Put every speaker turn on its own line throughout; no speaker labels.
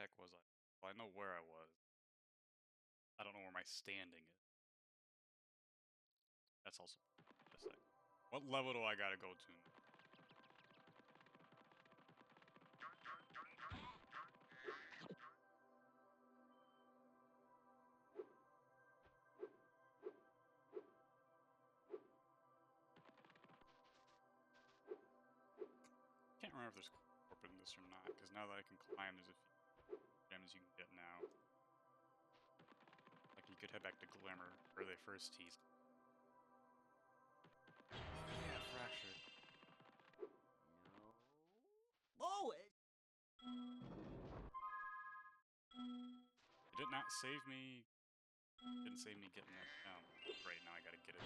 heck was I? Well, I know where I was. I don't know where my standing is. That's also a sec. What level do I gotta go to? Can't remember if there's corporate in this or not, because now that I can climb, there's a few gems you can get now. Like you could head back to Glimmer, where they first teased. Oh yeah, fractured.
No. Oh!
It did not save me. Didn't save me getting that down. Right now I gotta get it.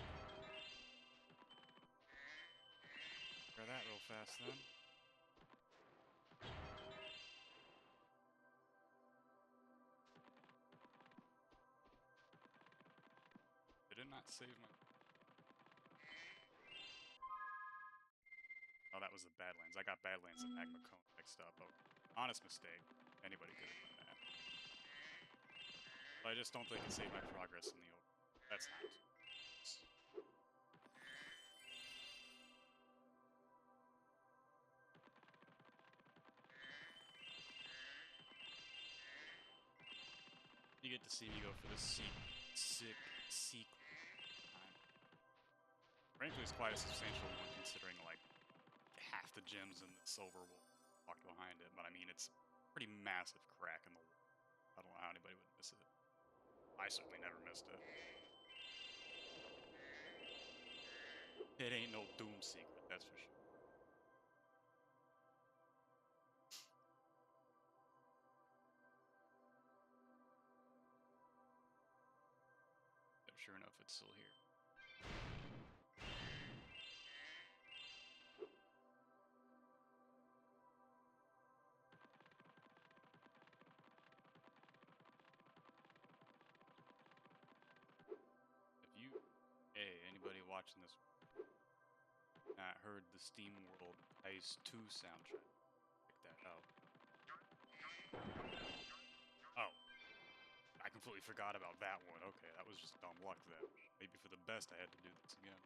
Try that real fast then. It did not save my... Oh, that was the Badlands. I got Badlands and Magma Cone mixed up. Oh, honest mistake. Anybody could have done that. But I just don't think it saved my progress in the open. That's not too much. You get to see me go for the sick sequel time. Frankly, it's quite a substantial one considering like half the gems in the silver will walk behind it. But I mean, it's a pretty massive crack in the wall. I don't know how anybody would miss it. I certainly never missed it. It ain't no Doom secret, that's for sure. Yep, sure enough, it's still here. If you, hey, anybody watching this, not heard the SteamWorld Ice 2 soundtrack, check that out. Oh, I completely forgot about that one. Okay, that was just dumb luck then. Maybe for the best I had to do this again.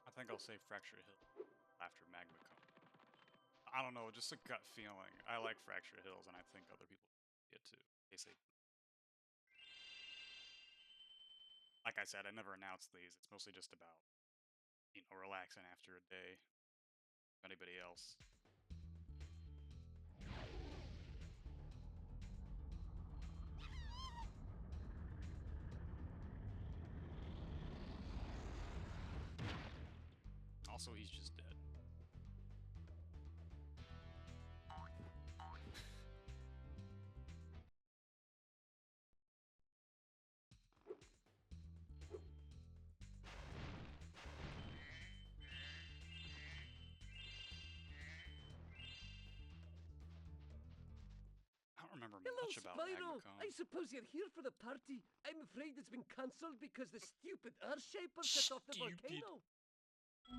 I think I'll save Fracture Hill after Magma Cone. I don't know, just a gut feeling. I like Fracture Hills, and I think other people get too. They say, like I said, I never announced these. It's mostly just about, you know, relaxing after a day. Anybody else? Also, he's just dead. I don't remember
Hello,
much about Magma
Spyro!
Cone.
I suppose you're here for the party. I'm afraid it's been cancelled because the stupid Earthshaper set off the
Stupid.
volcano.
I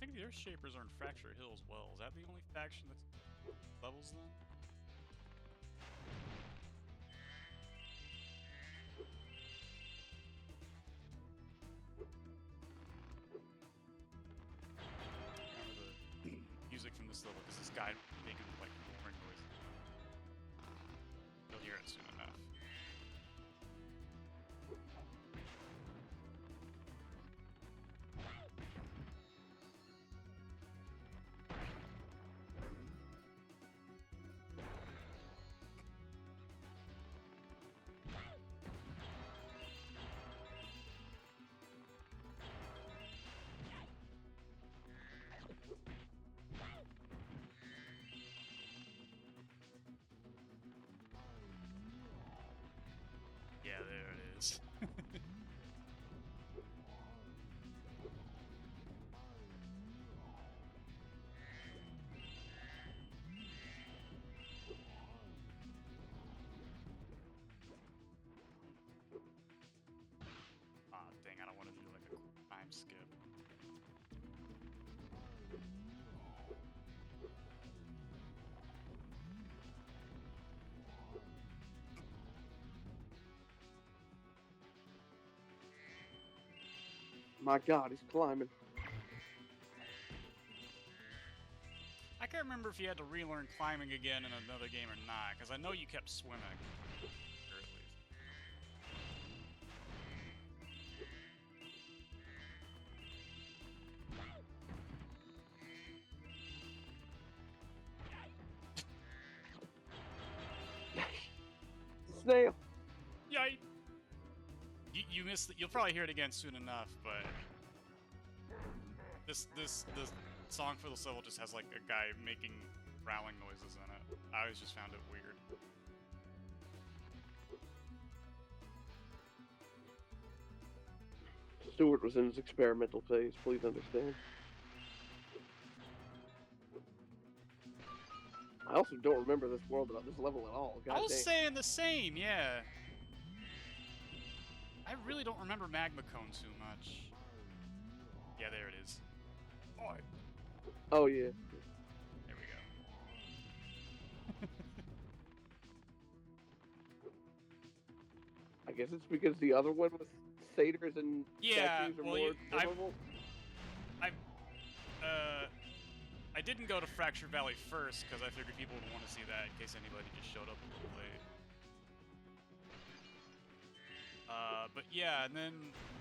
think the Earthshapers are in Fracture Hill as well. Is that the only faction that's levels then? Remember the music from this level because this guy making like roaring noise. You'll hear it soon enough.
My God, he's climbing.
I can't remember if you had to relearn climbing again in another game or not, because I know you kept swimming. Or at least.
Snail.
Yay! You missed it. You'll probably hear it again soon enough, but the song for this level just has like a guy making growling noises in it. I always just found it weird.
Stuart was in his experimental phase, please understand. I also don't remember this level at all. God
I was
dang.
saying the same, yeah. I really don't remember Magma Cone too much. Yeah, there it is.
Oh, yeah.
There we go.
I guess it's because the other one was satyrs and
Yeah,
statues are
well,
more memorable.
I didn't go to Fracture Valley first because I figured people would want to see that in case anybody just showed up late. But yeah, and then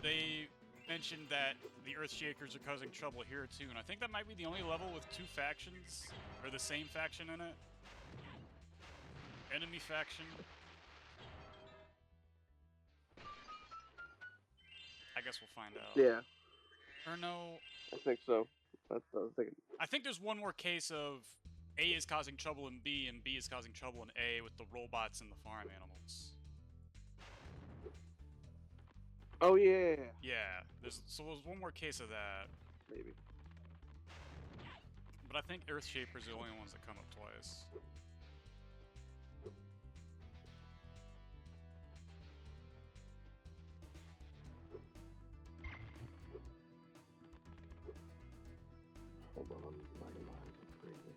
they mentioned that the Earthshakers are causing trouble here too, and I think that might be the only level with two factions, or the same faction in it. Enemy faction. I guess we'll find out.
Yeah.
Or no.
I think so. That's what I was thinking.
I think there's one more case of A is causing trouble in B, and B is causing trouble in A with the robots and the farm animals.
Oh, yeah.
Yeah, there's one more case of that.
Maybe.
But I think Earthshapers are the only ones that come up twice.
Hold on, my mind is crazy.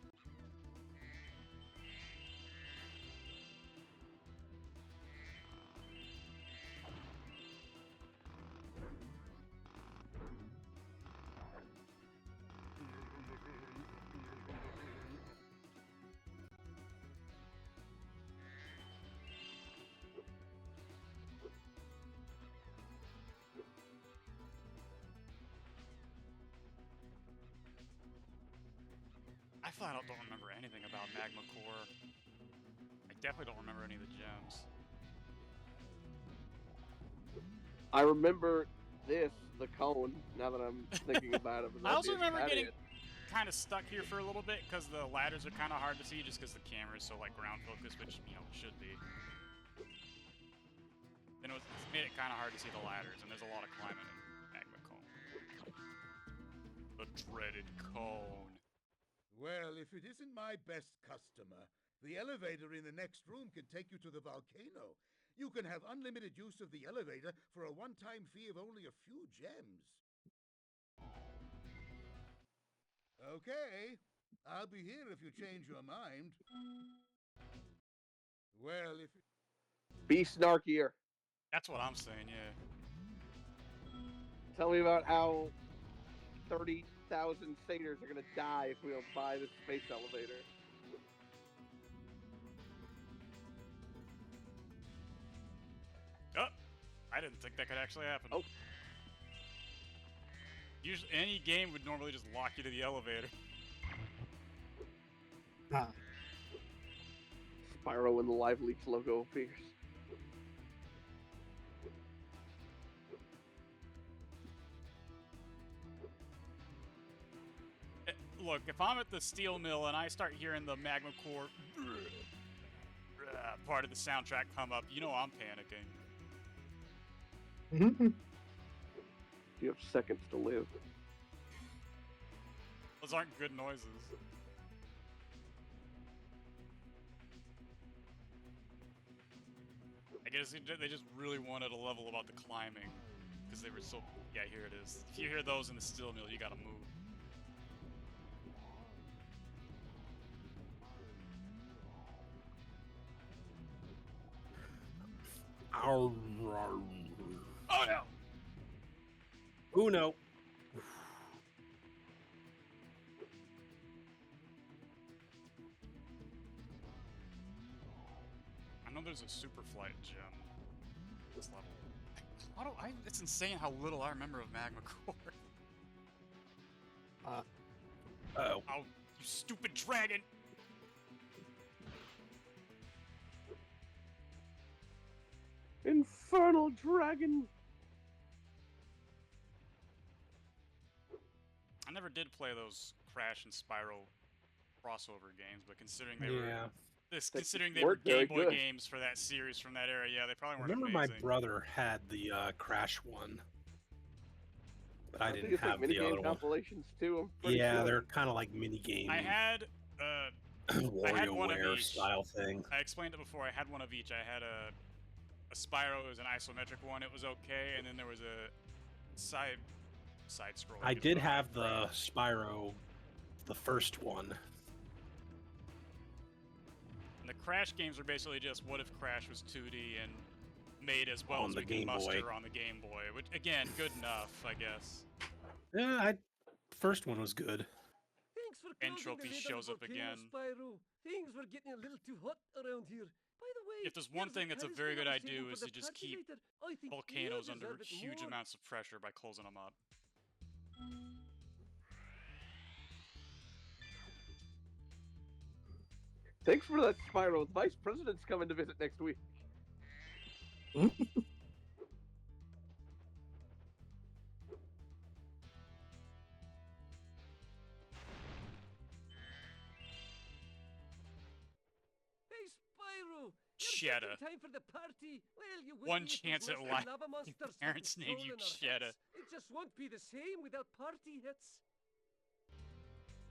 I flat out don't remember anything about Magma Core. I definitely don't remember any of the gems.
I remember this, the cone, now that I'm thinking about it.
I also remember getting kind of stuck here for a little bit because the ladders are kind of hard to see just because the camera is so like ground focused, which, you know, should be. And it's made it kind of hard to see the ladders, and there's a lot of climbing in Magma Cone. The dreaded cone.
Well, if it isn't my best customer, the elevator in the next room can take you to the volcano. You can have unlimited use of the elevator for a one-time fee of only a few gems. Okay, I'll be here if you change your mind. Well, if...
Be snarkier.
That's what I'm saying, yeah.
Tell me about how 30,000 satyrs are gonna die if we don't buy this space elevator.
Oh, I didn't think that could actually happen.
Oh.
Usually, any game would normally just lock you to the elevator.
Spyro and the Live Leaks logo appears.
Look, if I'm at the steel mill and I start hearing the Magma Core part of the soundtrack come up, you know I'm panicking.
You have seconds to live.
Those aren't good noises. I guess they just really wanted a level about the climbing. Because they were so... Yeah, here it is. If you hear those in the steel mill, you gotta move. Oh no!
Uno.
I know there's a super flight gem this level. How do I? It's insane how little I remember of Magma Core.
Oh.
Oh, you stupid dragon!
Infernal dragon!
I never did play those Crash and Spyro crossover games, but considering they were considering they were
weren't very
Game Boy
good.
games for that series from that era, yeah, they probably
I
weren't
remember
amazing.
my brother had the Crash one, but I
think
didn't
it's
have
like
the
minigame
other one.
compilations too. I'm pretty
Yeah,
sure.
they're kind of like mini game.
I had I had one of
WarioWare
each.
style thing.
I explained it before. I had one of each. I had a Spyro. It was an isometric one. It was okay, and then there was a side scroll.
I did have the Spyro, the first one.
And the Crash games were basically just what if Crash was 2D and made as well
On
as
the
we can
Game
muster
Boy.
on the Game Boy. Which again, good enough, I guess.
Yeah, first one was good.
Thanks for
Entropy
closing the lid on
shows
the
up
volcano,
again.
Spyro. Things were getting a little too hot around here. By the way,
If there's one
here's
thing that's a
charisma
very good
I'm
idea
saving
is
for
to
the
just
party
keep
later. I think
volcanoes
you
under
deserve it
huge
more.
amounts of pressure by closing them up.
Thanks for that, Spyro. The Vice President's coming to visit next week.
Hey, Spyro!
Shedda.
Time for the party. Well, you would
One
be if
chance
those
at
nasty
life.
lava
Your
monsters
parents
hadn't
named you
stolen our
Shedda.
hats. It just won't be the same without party hits.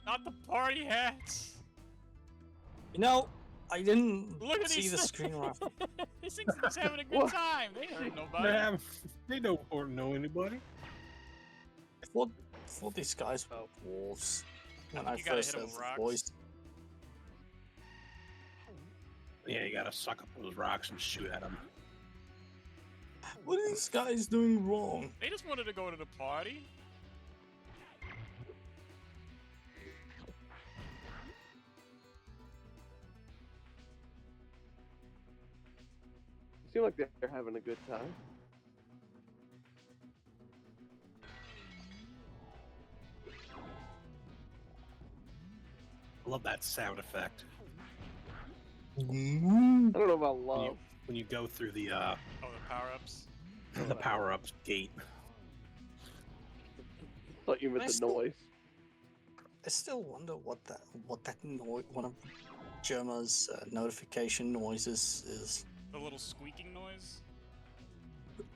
Not the party hats.
You know, I didn't
Look at
see
these
the
things.
screen wrap.
These things are just having a good
What?
time. They hurt nobody.
They don't know anybody.
I thought these guys were wolves when I
You gotta
first
hit 'em
heard
with
the
rocks.
voice.
Yeah, you gotta suck up those rocks and shoot at them.
What are these guys doing wrong?
They just wanted to go to the party.
Seem like they're having a good time.
I love that sound effect.
I don't know about
When
love.
you go through the
Oh, the power-ups.
power-ups gate.
Thought you meant
I
the
still-
noise.
I still wonder what that noise, one of Gemma's notification noises is.
The little squeaking noise.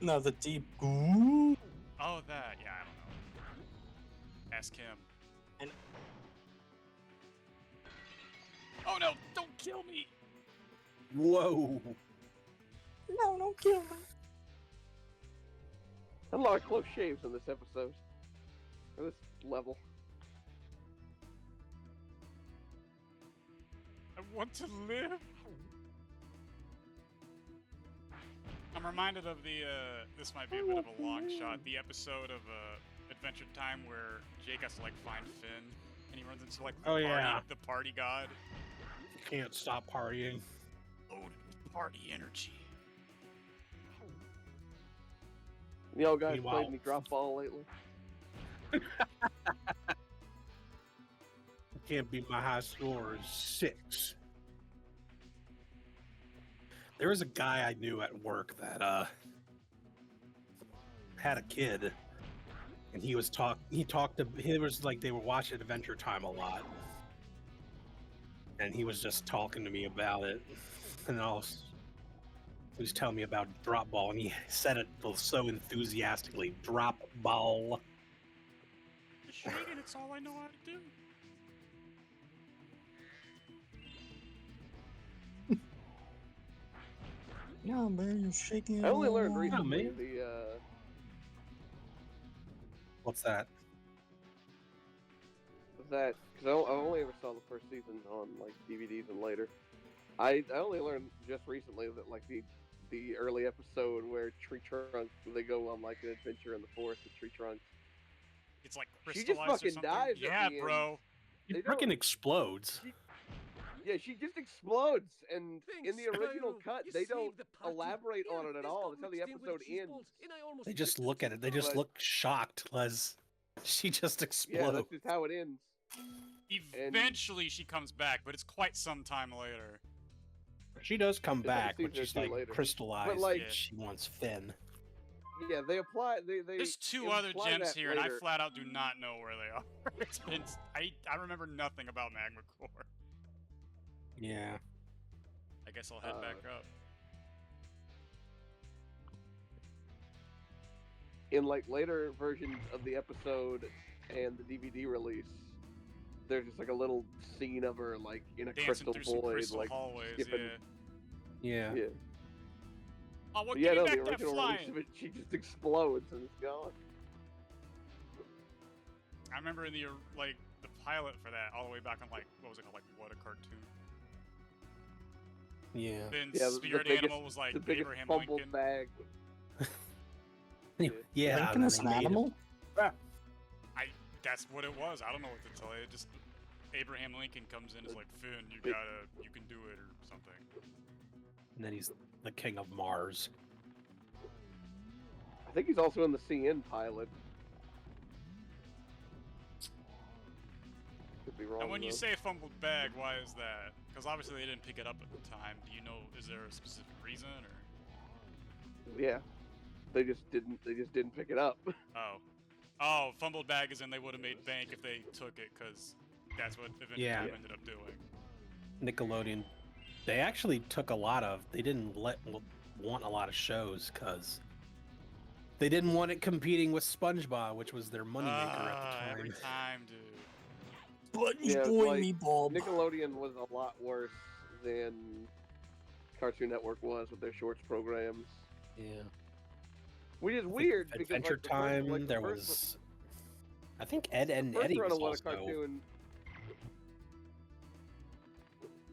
No, the deep goo.
Oh, that. Yeah, I don't know. Ask him.
And-
Oh no! Don't kill me!
Whoa!
No, don't kill me.
A lot of close shaves in this episode. Or this level.
I want to live. I'm reminded of the. This might be a bit of a long shot. The episode of Adventure Time where Jake has to like find Finn, and he runs into like the party god.
Can't stop partying.
Loaded with party energy.
Y'all guys
Meanwhile-
played any drop ball lately?
Can't beat my high score is 6. There was a guy I knew at work that had a kid, and he was he was like they were watching Adventure Time a lot, and he was just talking to me about it, and he was telling me about drop ball, and he said it so enthusiastically, drop ball.
Just shaking, it's all I know how to do.
Yeah, man, you're shaking.
I only learned
it.
recently
man. What's that?
That because I only ever saw the first season on like DVDs and later. I only learned just recently that like the early episode where Tree Trunks they go on like an adventure in the forest with Tree Trunks.
It's like
She
crystallized
just fucking
or something.
dies at
Yeah,
the end.
bro.
He
They don't-
freaking explodes.
Yeah, she just explodes, and in
Thanks,
the original
Spyro.
cut,
You
they don't
saved the party.
elaborate on
Here,
it at
this
all.
got
That's how the
mixed in with
episode
cheese
ends.
balls, and I almost
They just
ripped
look
the
at it.
cheese
They just
But-
look shocked as she just
Yeah,
explodes.
that's just how it ends.
Eventually she comes back, but it's quite some time later.
She does come
It's like
back, but
season
she's
two
like
later.
crystallized.
like-
and she wants Finn.
Yeah, they apply. They
There's two other
imply
gems
that
here, and I
later.
flat out do not know where they are. It's been I remember nothing about Magma Core.
Yeah.
I guess I'll head back up.
In like later versions of the episode and the DVD release, there's just like a little scene of her like in a
Dancing
crystal
through some
void,
crystal
like
hallways,
skipping.
Yeah.
Yeah.
Oh, well,
But yeah,
give me
no, the
back that
original release
flying.
of it, she just explodes and it's gone.
I remember in the like the pilot for that all the way back on like what was it called, like What a Cartoon.
Yeah.
Then
Yeah, the
Spirit
biggest-
Animal was like
the biggest
Abraham
fumbled
Lincoln.
bag.
Yeah.
Lincoln
and
is
then
an
they made it-
animal?
That's what it was. I don't know what to tell you. Just Abraham Lincoln comes in and is like, Finn, you can do it or something.
And then he's the king of Mars.
I think he's also in the CN pilot. Could be wrong.
And when you
though.
say fumbled bag, why is that? Because obviously they didn't pick it up at the time. Do you know? Is there a specific reason or?
Yeah, they just didn't pick it up.
Oh, fumbled bag is in they would have made bank if they took it, because that's what eventually
Yeah.
ended up doing.
Nickelodeon. They actually took a lot of. They didn't want a lot of shows because they didn't want it competing with SpongeBob, which was their moneymaker at the time.
Every time, dude.
Sponge
Yeah, it's
boy
like
me Bob.
Nickelodeon was a lot worse than Cartoon Network was with their shorts programs.
Yeah.
Which is weird because
Adventure
like, the
Time.
first, like, the
There
first,
was. I think Ed and
first
Eddie
run
was
of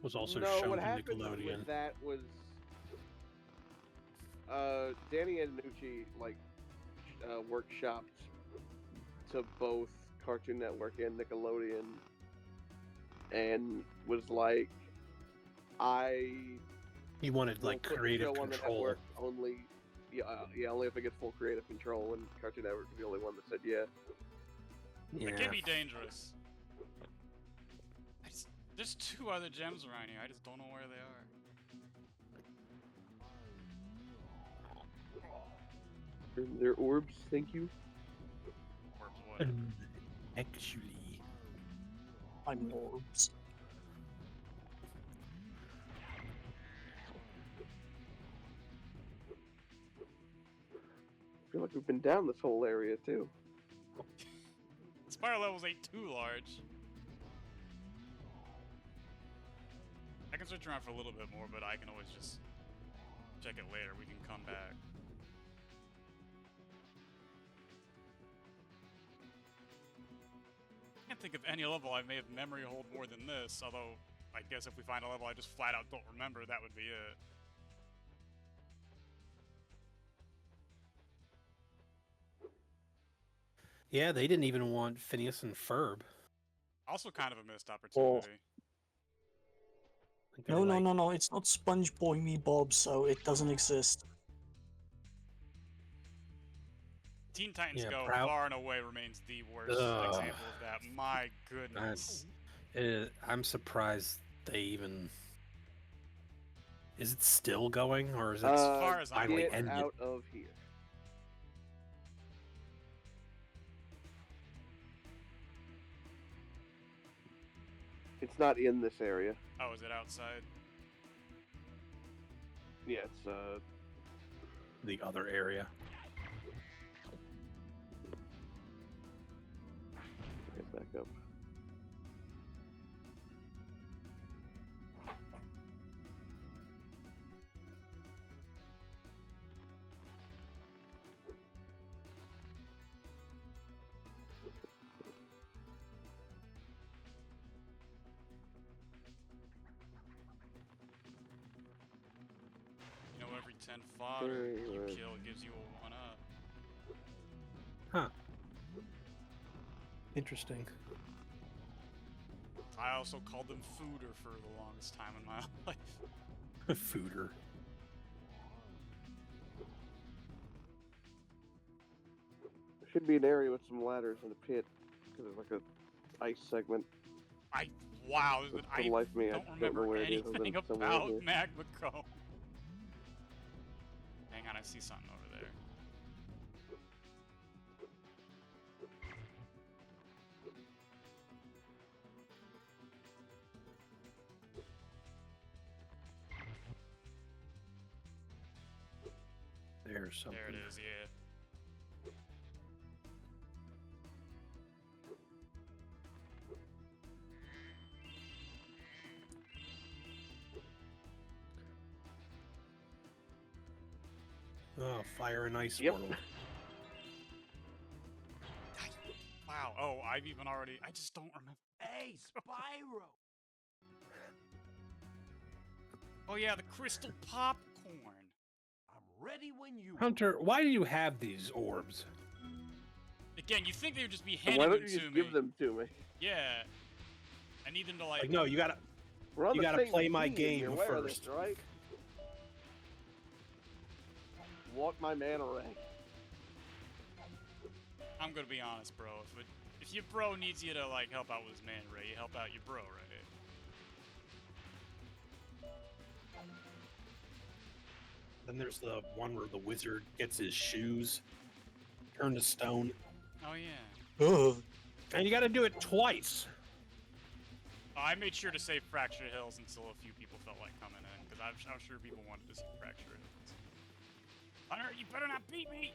What a
also,
Cartoon. No,
shown
what
on
happened
Nickelodeon.
with that was Danny Antonucci like workshopped to both Cartoon Network and Nickelodeon, and was like,
He wanted
will
like
put the
creative
show on the
control.
network only. Yeah, only if it gets full creative control. And Cartoon Network was the only one that said yeah.
It
Yeah.
can be dangerous. There's two other gems around here. I just don't know where they are.
They're orbs, thank you.
Orbs what?
Actually.
I'm orbs.
I feel like we've been down this whole area too.
Spyro levels ain't too large. I can search around for a little bit more, but I can always just check it later. We can come back. I can't think of any level I may have memory hold more than this, although I guess if we find a level I just flat out don't remember, that would be it.
Yeah, they didn't even want Phineas and Ferb.
Also kind of a missed opportunity.
Like, they
No,
were
no,
like,
no, no. It's not Sponge Boy Me Bob, so it doesn't exist.
Teen Titans
Yeah,
Go
Proud-
far and away remains the worst
Ugh.
example of that. My goodness.
I'm surprised they even. Is it still going, or is it
far as I
finally
Get
ended?
out of here. It's not in this area.
Oh, is it outside?
Yeah, it's
The other area?
get back up.
You know, every 10 fodder you
Right.
kill gives you a 1-up.
Huh. Interesting.
I also called them fooder for the longest time in my life.
Fooder.
There should be an area with some ladders in the pit, because there's like a ice segment.
Wow,
For
I
the life of me, I
don't
don't know
remember
where it is. Other
anything
than somewhere
about
here.
Magma Cone. Hang on, I see something over there.
There's something.
There it is, yeah.
Oh, fire and ice
Yep.
world.
Wow, oh, I've even already... I just don't remember.
Hey, Spyro!
Oh yeah, the crystal popcorn.
I'm ready when you
Hunter, why do you have these orbs?
Again, you think they would just be
So
handing
why
them
don't you
to
just
me.
give them to me?
Yeah. I need them to like...
Like, no, you gotta
We're on
You
the
gotta
same
play my
team,
game
you're aware of
first.
this, right? Walk my man away.
I'm gonna be honest, bro. If your bro needs you to like help out with his man ray, you help out your bro, right?
Then there's the one where the wizard gets his shoes turned to stone.
Oh yeah.
Ugh.
And you gotta do it twice.
I made sure to save Fractured Hills until a few people felt like coming in, because I'm sure people wanted to see Fractured Hills. Hunter, you better not beat me!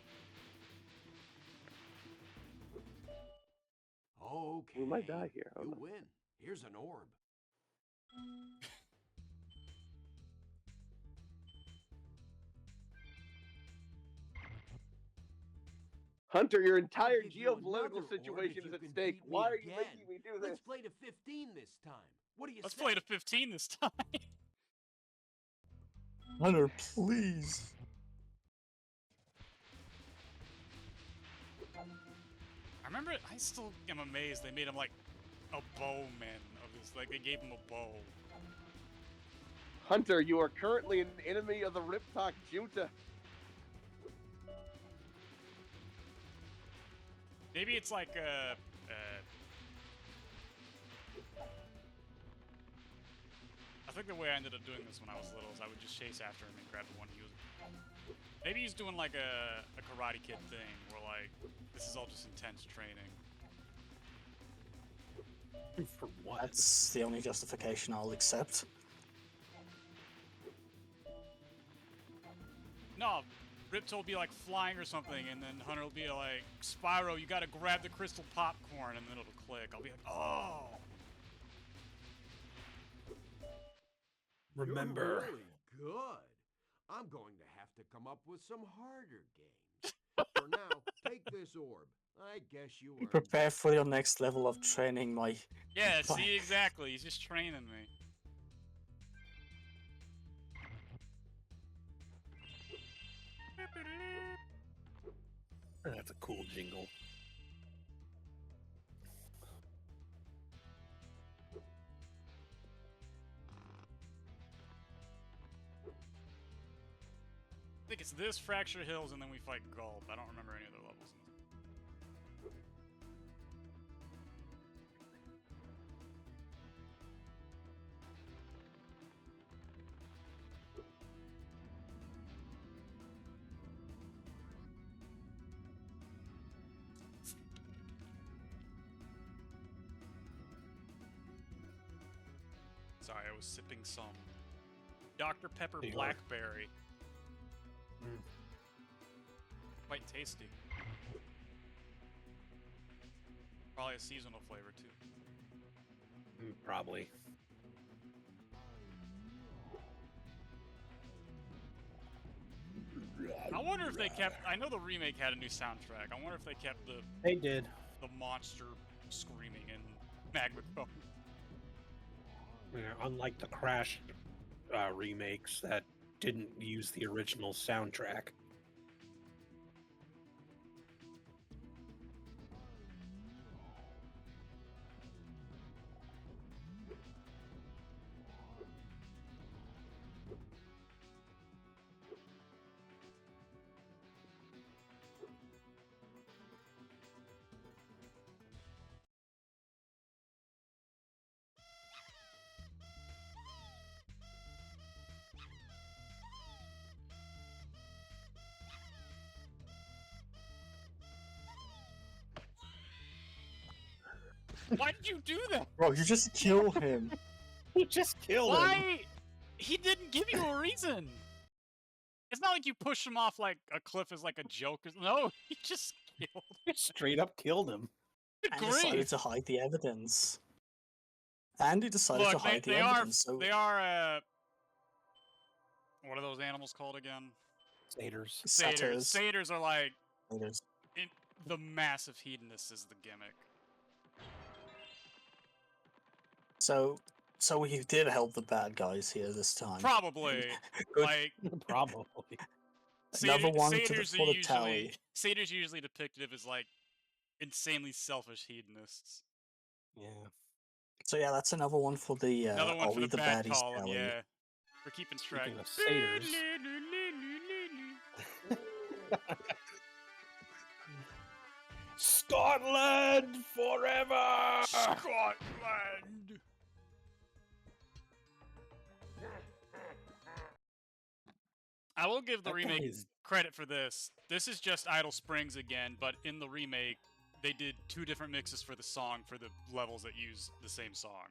Okay.
We might die here. Hold
You
on.
win. Here's an orb.
Hunter, your entire
give you another
geopolitical
orb if
situation
you
is at
can
stake.
beat me
Why are you
again.
making me do this?
Let's play to 15 this time. What do you
Let's
say?
play to 15 this time.
Hunter, please.
I remember, I still am amazed they made him like a bowman of this, like they gave him a bow.
Hunter, you are currently an enemy of the Ripto Junta.
Maybe it's like I think the way I ended up doing this when I was little is I would just chase after him and grab the one he was. Maybe he's doing like a Karate Kid thing where like this is all just intense training.
For what?
That's the only justification I'll accept.
No, Ripto will be like flying or something, and then Hunter will be like, Spyro, you gotta grab the crystal popcorn, and then it'll click. I'll be like, oh!
Remember.
You're really good. I'm going to have to come up with some harder games. For now, take this orb. I guess you
Be
earned
prepared for your next level of training, my.
Yeah,
Fine.
see, exactly. He's just training me.
That's a cool jingle.
I think it's this, Fractured Hills, and then we fight Gulp. I don't remember any other levels in this. Sorry, I was sipping some Dr. Pepper
You are.
Blackberry.
Mm.
Quite tasty. Probably a seasonal flavor too.
Probably.
I wonder if they kept. I know the remake had a new soundtrack. I wonder if they kept the
They did.
monster screaming in Magma Cone.
Yeah, unlike the Crash remakes that didn't use the original soundtrack.
Why did you do that?
Bro, you just kill him.
You just killed him.
Why? He didn't give you a reason. It's not like you push him off like a cliff as like a joke. No, he just killed.
Straight up killed him.
And decided
Great.
to hide the evidence. And he decided to
Look,
hide the
they
evidence. So
they are. What are those animals called again?
Satyrs.
Satyrs.
Satyrs are like
Satyrs.
the massive hedonists is the gimmick.
So he did help the bad guys here this time.
Probably.
Good.
Like
Probably.
Another one for
satyrs
the tally.
Satyrs are usually depicted as like insanely selfish hedonists.
Yeah.
So yeah, that's another one for the
Another one
are
for
we
the
the
bad
baddies
column,
tally.
yeah. We're keeping track.
Speaking of satyrs. Scotland forever!
Scotland! I will give the
That guy
remake
is-
credit for this. This is just Idle Springs again, but in the remake, they did 2 different mixes for the song for the levels that use the same song.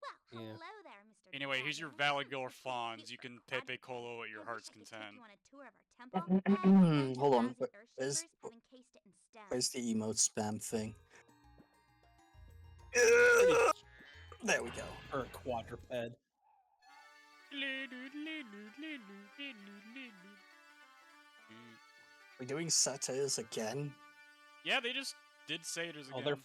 Well,
Yeah.
hello there, Mr.
Anyway, here's your
Dragon.
Valigor
It's so
Fawns.
cute
You can
for
Pepe Colo at your
I
heart's
wish I could take
content.
you on a tour of our temple.
Hold on,
10,000
where's-
earthshapers have encased it in stone.
Where's the emote spam thing? There we go.
Or a quadruped.
We're doing satyrs again.
Yeah, they just did Satyrs
Oh,
again.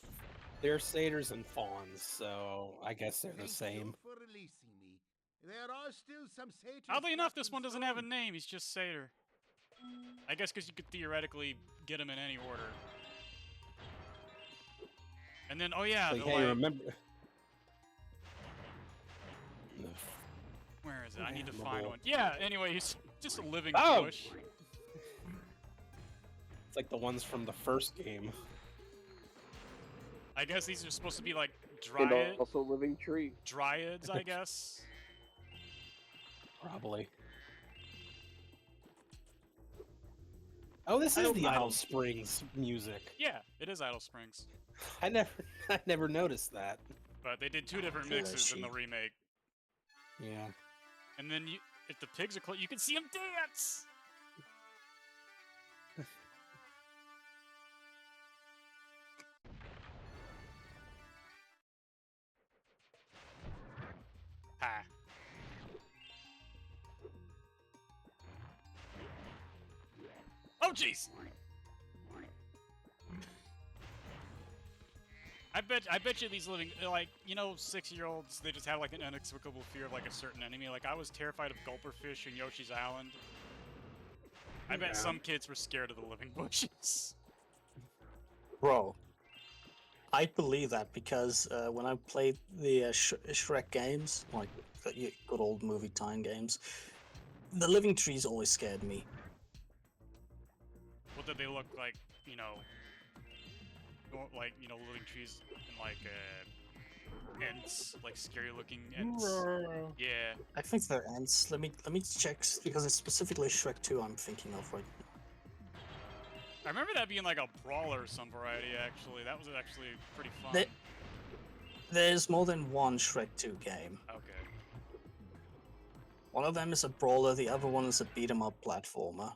they're satyrs and fawns, so I guess they're the
Thank
same.
you for releasing me. There are still some satyrs
Oddly enough,
trapped
this
in
one doesn't have a
stone.
name. He's just Satyr. I guess because you could theoretically get him in any order. And then, oh yeah,
Like,
the,
hey,
like,
remember?
where is it? I need to find
Animal.
one. Yeah, anyway, he's just a living
Oh!
bush.
It's like the ones from the first game.
I guess these are supposed to be like
And also living tree.
dryads, I guess.
Probably. Oh, this
I
is
hope
the
not.
Idle Springs music.
Yeah, it is Idle Springs.
I never noticed that.
But they did 2 different mixes in the remake.
Yeah.
And then if the pigs are close, you can see them dance! Ha. Oh, jeez! I bet you these living, like, you know, 6-year-olds, they just have like an inexplicable fear of like a certain enemy. Like I was terrified of gulperfish in Yoshi's Island. I bet
Yeah.
some kids were scared of the living bushes.
Bro, I believe that because when I played the Shrek games, like the good old movie time games, the living trees always scared me.
What did they look like, you know, like, you know, living trees and like ants, like scary looking ants. Yeah.
I think they're ants. Let me check because it's specifically Shrek 2 I'm thinking of right now.
I remember that being like a brawler of some variety, actually. That was actually pretty fun.
There- There's more than one Shrek 2 game.
Okay.
One of them is a brawler, the other one is a beat 'em up platformer.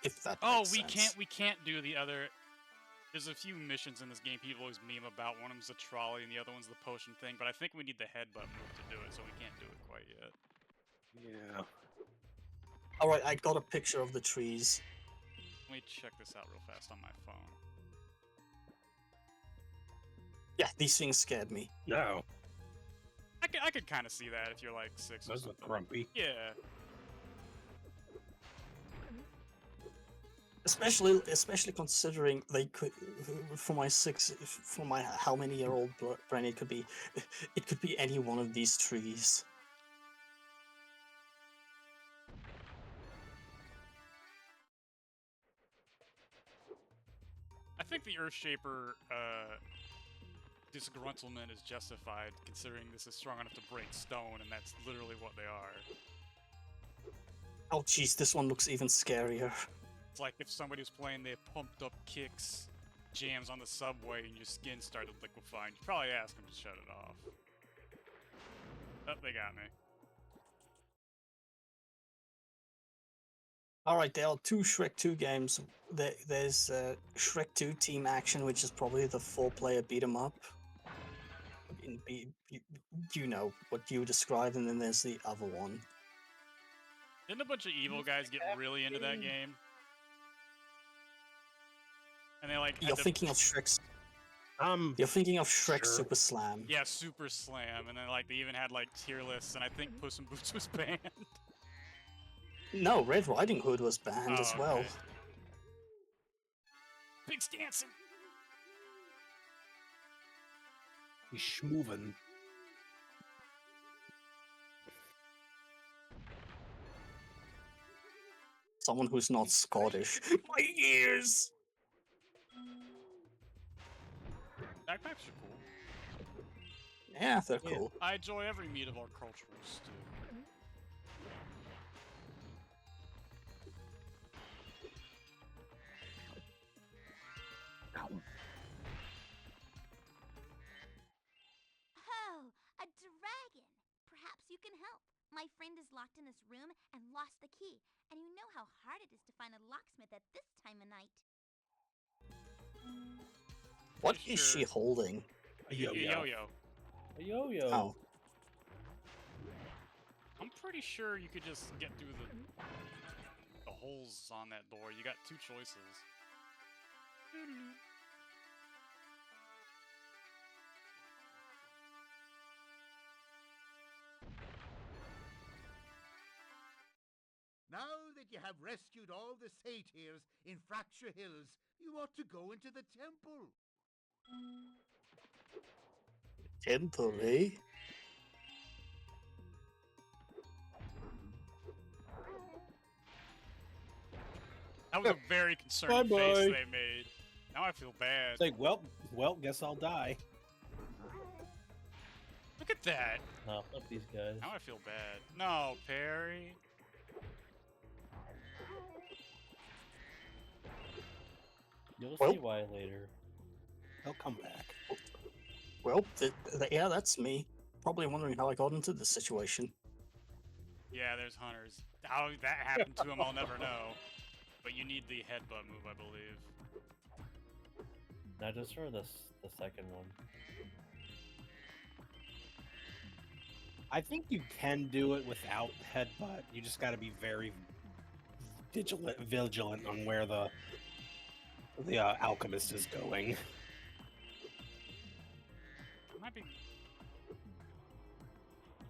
If that
Oh,
makes sense.
we can't do the other. There's a few missions in this game people always meme about. One of them's the trolley and the other one's the potion thing, but I think we need the headbutt move to do it, so we can't do it quite yet.
Yeah.
Alright, I got a picture of the trees.
Let me check this out real fast on my phone.
Yeah, these things scared me.
No.
I could kind of see that if you're like 6 or
Those look
something.
grumpy.
Yeah.
Especially considering they could, for my how many year old brain, it could be any one of these trees.
I think the Earthshaper disgruntlement is justified, considering this is strong enough to break stone, and that's literally what they are.
Oh jeez, this one looks even scarier.
It's like if somebody was playing their pumped up kicks, jams on the subway and your skin started liquefying, you'd probably ask them to shut it off. Oh, they got me.
Alright, there are two Shrek 2 games. There's Shrek 2 Team Action, which is probably the 4-player beat 'em up. You know what you described, and then there's the other one.
Didn't a bunch of evil guys get really into that game? And they like had
You're
to-
thinking of Shrek's. You're thinking of Shrek
Sure.
Super Slam.
Yeah, Super Slam, and then like they even had like tier lists, and I think Puss in Boots was banned.
No, Red Riding Hood was banned as
Oh,
well.
okay. Pig's dancing.
He's schmoovin'.
Someone who's not Scottish. My ears!
Backpacks are cool.
Yeah, they're
Yeah.
cool.
I enjoy every meat of our cultural stew.
Oh, a dragon! Perhaps you can help. My friend is locked in this room and lost the key, and you know how hard it is to find a locksmith at this time of night.
What
Pretty
is she
sure-
holding?
A yo-yo.
Yo-yo.
A yo-yo.
Oh,
I'm pretty sure you could just get through the holes on that door. You got two choices.
Now that you have rescued all the satyrs in Fracture Hills, you ought to go into the temple.
temple, eh?
That was a very concerning face
Bye-bye.
they made. Now I feel bad.
It's like, well, guess I'll die.
Look at that.
No, fuck these guys.
Now I feel bad. No, Perry.
You'll
Well-
see why later.
He'll come back.
Well, yeah, that's me. Probably wondering how I got into this situation.
Yeah, there's hunters. How that happened to him, I'll never know. But you need the headbutt move, I believe.
Not just for the second one.
I think you can do it without headbutt. You just got to be very vigilant on where the alchemist is going.
Might be.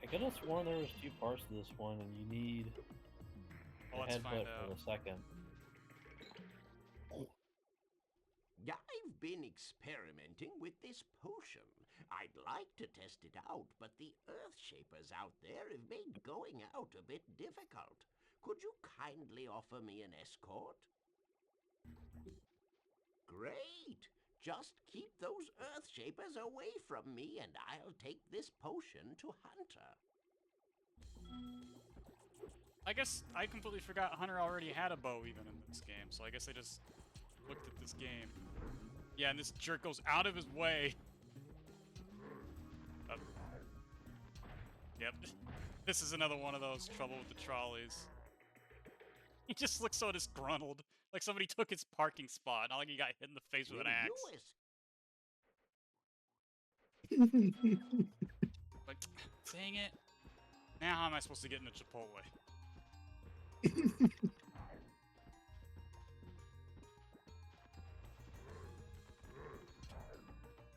I could have sworn there was 2 parts to this one, and you need
Well,
a
let's find
headbutt for
out.
the second.
I've been experimenting with this potion. I'd like to test it out, but the Earthshapers out there have made going out a bit difficult. Could you kindly offer me an escort? Great! Just keep those Earthshapers away from me, and I'll take this potion to Hunter.
I guess I completely forgot Hunter already had a bow even in this game, so I guess I just looked at this game. Yeah, and this jerk goes out of his way. Yep. This is another one of those trouble with the trolleys. He just looks so disgruntled. Like somebody took his parking spot, not like he got hit in the face with an axe. Like, dang it. Now how am I supposed to get into Chipotle?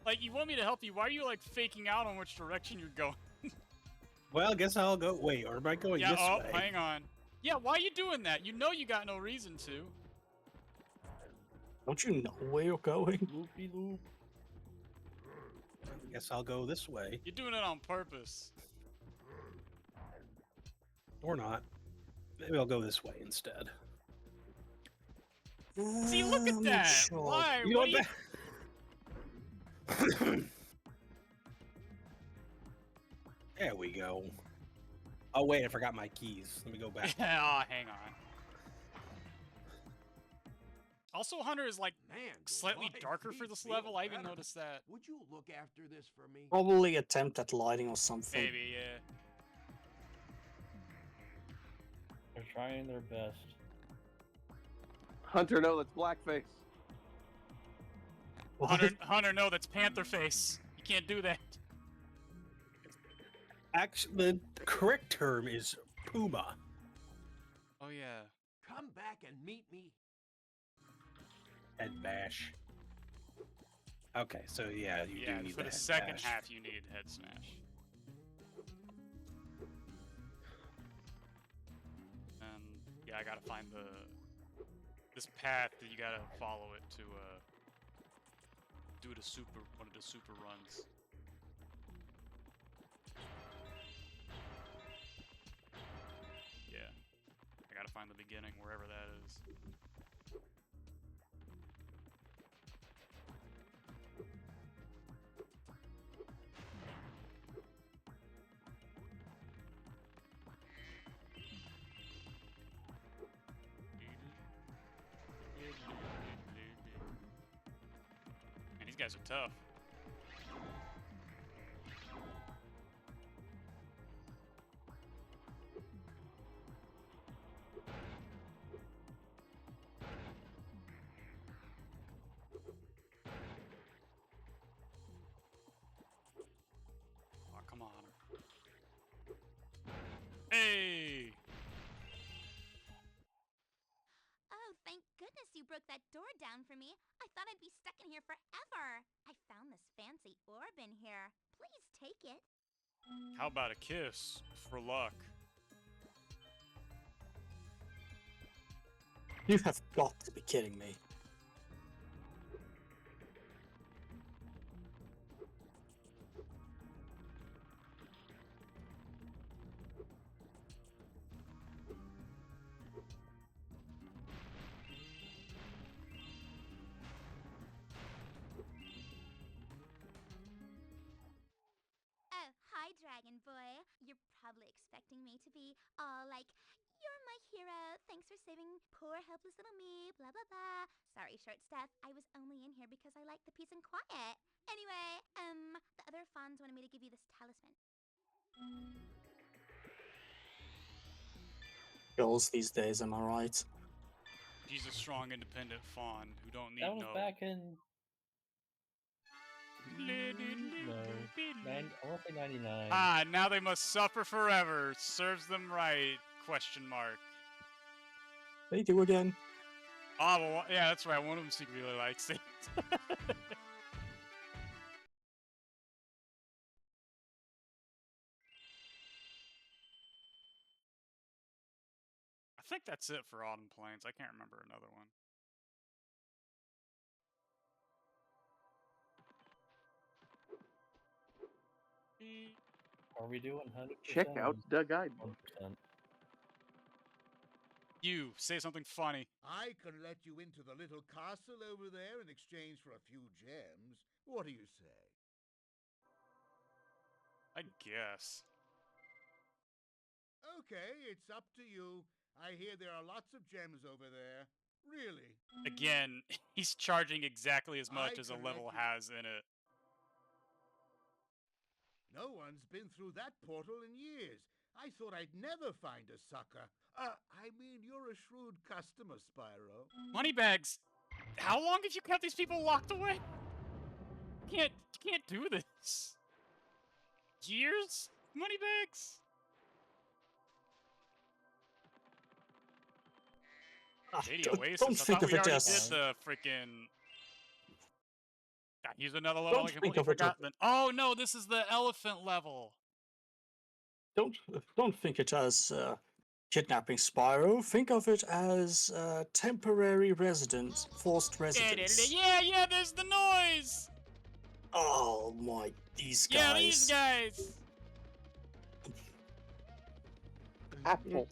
Like, you want me to help you? Why are you, like, faking out on which direction you're going?
Well, guess I'll go. Wait, or am I going
Yeah,
this
oh,
way?
hang on. Yeah, why are you doing that? You know you got no reason to.
Don't you know where you're going?
Loopy loop.
Guess I'll go this way.
You're doing it on purpose.
Or not. Maybe I'll go this way instead.
See, look at
I'm not
that!
sure.
Why?
You know
What do you...
There we go. Oh wait, I forgot my keys. Let me go back.
oh, hang on. Also, Hunter is like
Man, do
slightly
I
darker for
feel
this level. I even
better.
noticed that.
Would you look after this for me?
Probably attempt at lighting or something.
Maybe, yeah.
They're trying their best.
Hunter, no, that's blackface.
What?
Hunter, no, that's Panther face. You can't do that.
Actually, the correct term is Puma.
Oh yeah.
Come back and meet me.
Head bash. Okay, so yeah, you
Yeah,
do need
for the
head
second
bash.
half, you need head smash. And yeah, I gotta find this path that you gotta follow it to do one of the super runs. Yeah, I gotta find the beginning wherever that is. Man, these guys are tough. Oh, come on. Hey!
Oh, thank goodness you broke that door down for me. I thought I'd be stuck in here forever. I found this fancy orb in here. Please take it.
How about a kiss for luck?
You have got to be kidding me.
Oh, hi, Dragon Boy. You're probably expecting me to be all like, you're my hero. Thanks for saving poor, helpless little me. Blah, blah, blah. Sorry, short stuff. I was only in here because I like the peace and quiet. Anyway, the other fawns wanted me to give you this talisman.
Girls these days, am I right?
He's a strong, independent fawn who don't need
That was
no.
back in. No. I want to say 99.
Ah, now they must suffer forever. Serves them right? Question mark.
They do again.
Ah, well, yeah, that's right. One of them secretly likes it. I think that's it for Autumn Plains. I can't remember another one.
Are we doing 100%?
Check out the guidebook.
1%.
You say something funny.
I can let you into the little castle over there in exchange for a few gems. What do you say?
I guess.
Okay, it's up to you. I hear there are lots of gems over there. Really?
Again, he's charging exactly as much
I
as a
can
level
let you-
has in it.
No one's been through that portal in years. I thought I'd never find a sucker. I mean, you're a shrewd customer, Spyro.
Moneybags, how long have you kept these people locked away? You can't do this. Years? Moneybags? Shady Oasis.
Don't
I
think
thought
of
we
it
already
as.
did the freaking. God, here's another level I
Don't
completely
think of it as-
forgot. Then. Oh no, this is the elephant level.
Don't think it as kidnapping Spyro. Think of it as temporary residence, forced residence.
Yeah, there's the noise.
Oh my, these guys.
Yeah, these guys.
Apple.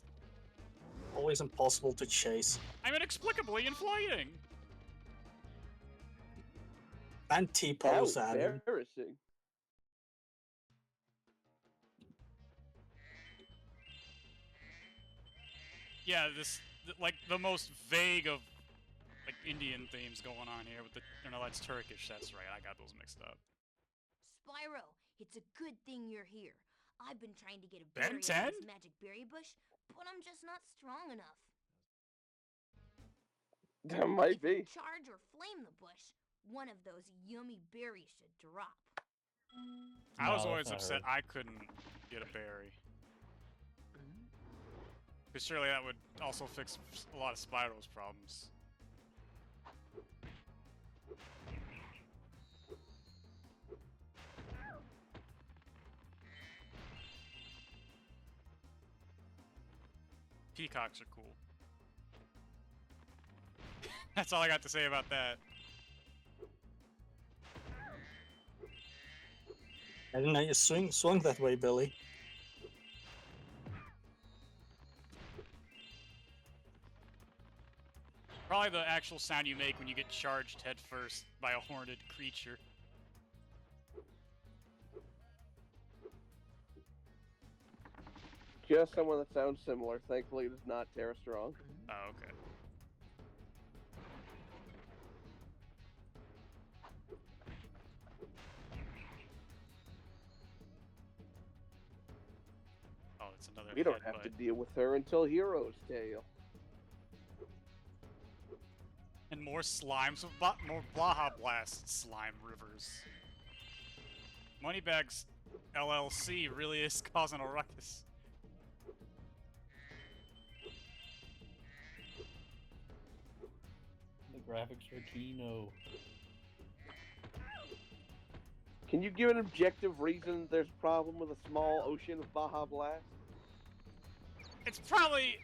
Always impossible to chase.
I'm inexplicably inflating.
And
How
T-pose at him.
embarrassing.
Yeah, like the most vague of like Indian themes going on here with the. No, that's Turkish. That's right. I got those mixed up.
Spyro, it's a good thing you're here. I've been trying to get a
Ben
berry out
10?
of this magic berry bush, but I'm just not strong enough.
That might
If you
be.
charge or flame the bush, one of those yummy berries should drop.
I was
No,
always
that's not
upset I couldn't get a berry. Because surely that would also fix a lot of Spyro's problems. Peacocks are cool. That's all I got to say about that.
I didn't know you swung that way, Billy.
Probably the actual sound you make when you get charged head first by a horned creature.
Just someone that sounds similar. Thankfully, it is not Terra Strong.
Oh, okay. Oh, it's another.
We don't have to deal with her until Hero's Tale.
And more slimes, more Blaha Blast slime rivers. Moneybags LLC really is causing a ruckus.
The graphics are Kino.
Can you give an objective reason there's a problem with a small ocean of Baja Blast?
It's probably.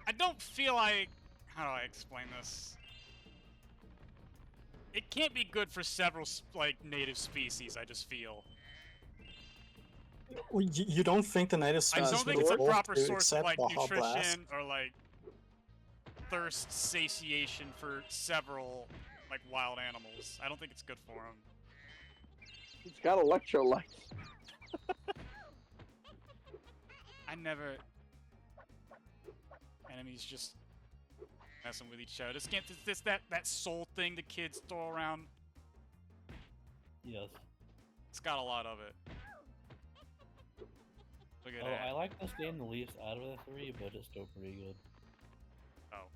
I don't feel like. How do I explain this? It can't be good for several like native species. I just feel.
Well, you don't think the native
I
species
don't think
would
it's a
evolve
proper
to
source of
accept
like
Baja Blast?
nutrition or like thirst satiation for several like wild animals. I don't think it's good for them.
It's got electrolytes.
I never. Enemies just messing with each other. This that soul thing the kids throw around.
Yes.
It's got a lot of it. Look at
Oh,
that.
I like this game the least out of the three, but it's still pretty good.
Oh.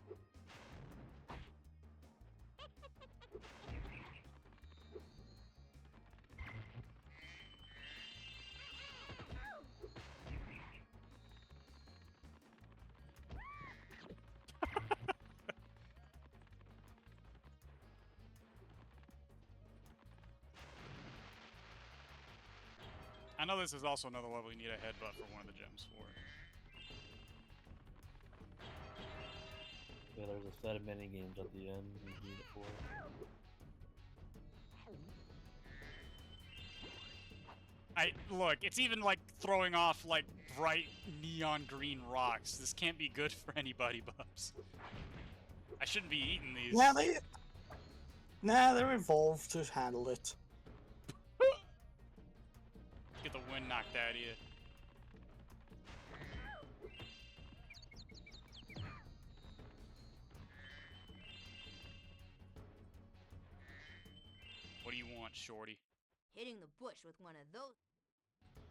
I know this is also another level you need a headbutt for one of the gems for.
Yeah, there's a set of mini games at the end you need it for.
Look, it's even like throwing off like bright neon green rocks. This can't be good for anybody, Bubs. I shouldn't be eating these.
They're evolved to handle it.
Get the wind knocked out of you. What do you want, shorty?
Hitting the bush with one of those.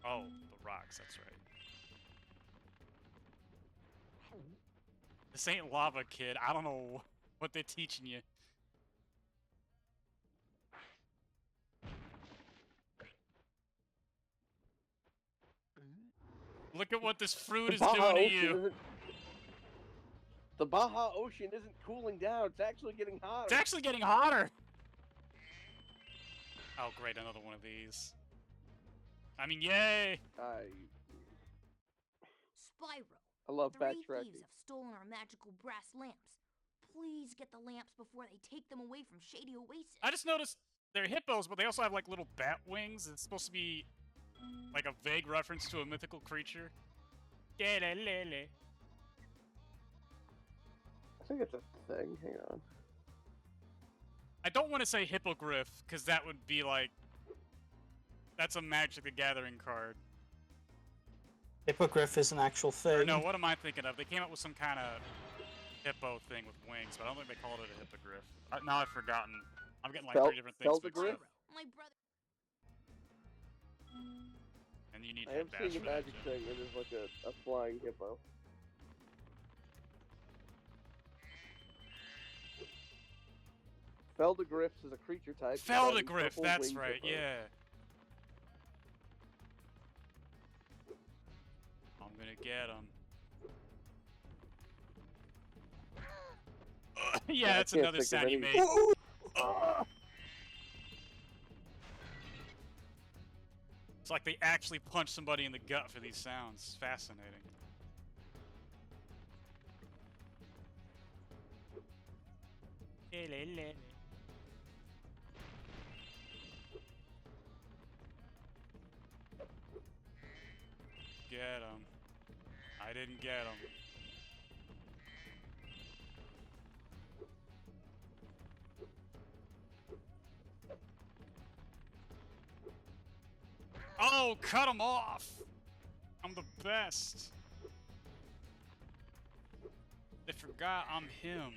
Oh, the rocks, that's right. This ain't lava, kid. I don't know what they're teaching you. Look at what this fruit is doing to you.
The Baja Ocean isn't cooling down. It's actually getting hotter.
It's actually getting hotter. Oh, great, another one of these. I mean, yay!
Spyro,
I love
three
backtracking.
thieves have stolen our magical brass lamps. Please get the lamps before they take them away from Shady Oasis.
I just noticed they're hippos, but they also have like little bat wings. It's supposed to be like a vague reference to a mythical creature.
I think it's a thing. Hang on.
I don't want to say hippogriff, because that would be like... That's a Magic the Gathering card.
Hippogriff is an actual thing.
Or no, what am I thinking of? They came up with some kind of hippo thing with wings, but I don't think they called it a hippogriff. Now I've forgotten. I'm getting like 3 different things mixed
Feldegriff?
up.
Spyro, my brother.
And you need
I am
head bash
seeing a
for that,
magic
Jim.
thing that is like a flying hippo. Feldegriffs is a creature type. comprising
Feldegriff,
purple
that's
winged
right,
hippos.
yeah. I'm gonna get him. Yeah,
I
that's
can't
another
think of
sound you
any-
make. It's like they actually punch somebody in the gut for these sounds. Fascinating. Get him. I didn't get him. Oh, cut him off! I'm the best. They forgot I'm him.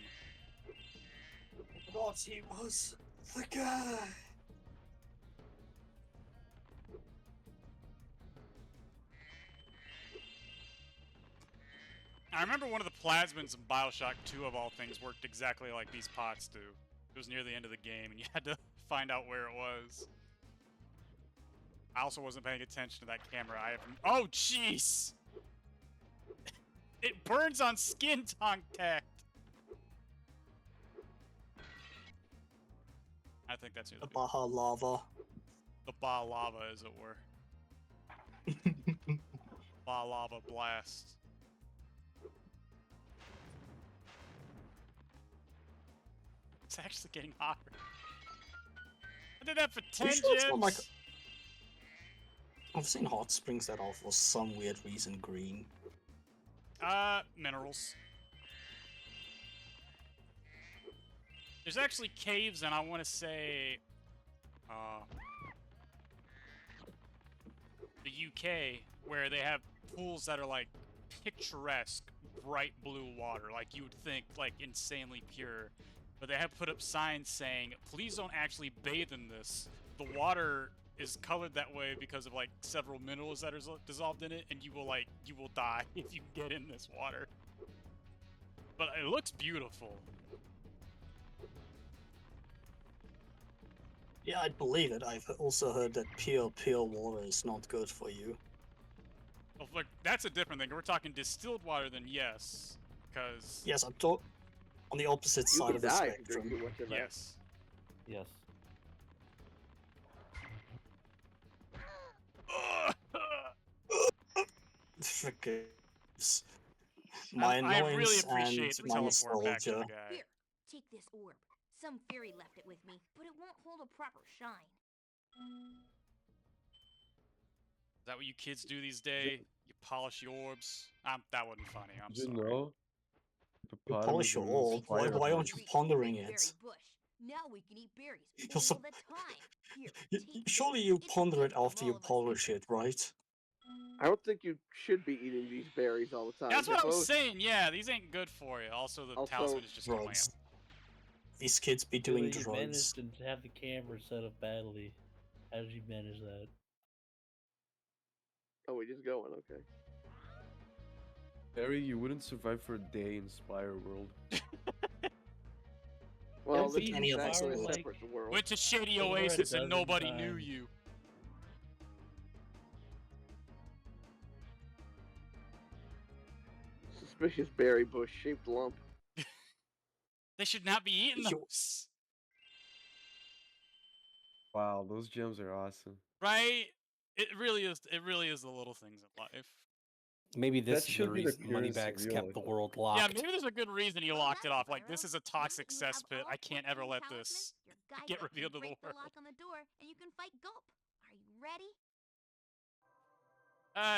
God, he was the guy.
I remember one of the plasmids in Bioshock 2 of all things worked exactly like these pots do. It was near the end of the game and you had to find out where it was. I also wasn't paying attention to that camera. Oh, jeez! It burns on skin contact! I think that's near
The
the
Baja lava.
The Ba Lava, as it were. Ba Lava Blast. It's actually getting hotter. I did that for 10
sure it's not
gems!
like- I've seen hot springs that are for some weird reason green.
Minerals. There's actually caves, and I want to say, the UK, where they have pools that are like picturesque, bright blue water, like you would think, like insanely pure. But they have put up signs saying, please don't actually bathe in this. The water is colored that way because of like several minerals that are dissolved in it, and you will die if you get in this water. But it looks beautiful.
Yeah, I believe it. I've also heard that pure water is not good for you.
Well, look, that's a different thing. We're talking distilled water, then yes, because
Yes, I'm on the opposite
You
side
can
of the
die if you drink
spectrum.
too much of that.
yes.
Yes.
Frickin' my
I really
annoyance
appreciate
and
the
my
teleport back to the
nostalgia.
guy.
Here, take this orb. Some fairy left it with me, but it won't hold a proper shine.
Is that what you kids do these days? You polish your orbs? That wasn't funny. I'm
Did you
sorry.
know?
You polish your orb. Why aren't you pondering
Big
it?
berry bush. Now we can eat berries
You're
all
so-
the time. Here,
You-
take this.
Surely you
It's a
ponder it
gift from
after you
all of us
polish
here.
it, right?
I don't think you should be eating these berries all the time.
That's what I was
Hippos-
saying. Yeah, these ain't good for you. Also, the
Also,
talisman is just a plant.
Drugs. These kids be doing
Billy, you
drugs.
managed to have the camera set up badly. How did you manage that?
Oh, we just going, okay.
Harry, you wouldn't survive for a day in Spyro World.
Well,
Don't
this
be
is
any of us
exactly a
would.
separate world.
Went to Shady
Over a
Oasis and
dozen
nobody knew
times.
you.
Suspicious berry bush shaped lump.
They should not be eating
Yo.
those.
Wow, those gems are awesome.
Right? It really is. It really is the little things in life.
Maybe this is the
should be the
reason
purest of
Moneybags
real
kept
life.
the world locked.
Yeah, maybe there's a good reason he
Oh,
locked it
that's
off. Like,
Spyro.
this is a
Now that
toxic
you have
cesspit.
all
I can't ever
14
let
talismans,
this
your guides
get
up
revealed
can
to the
break
world.
lock on the door, and you can fight Gulp. Are you ready?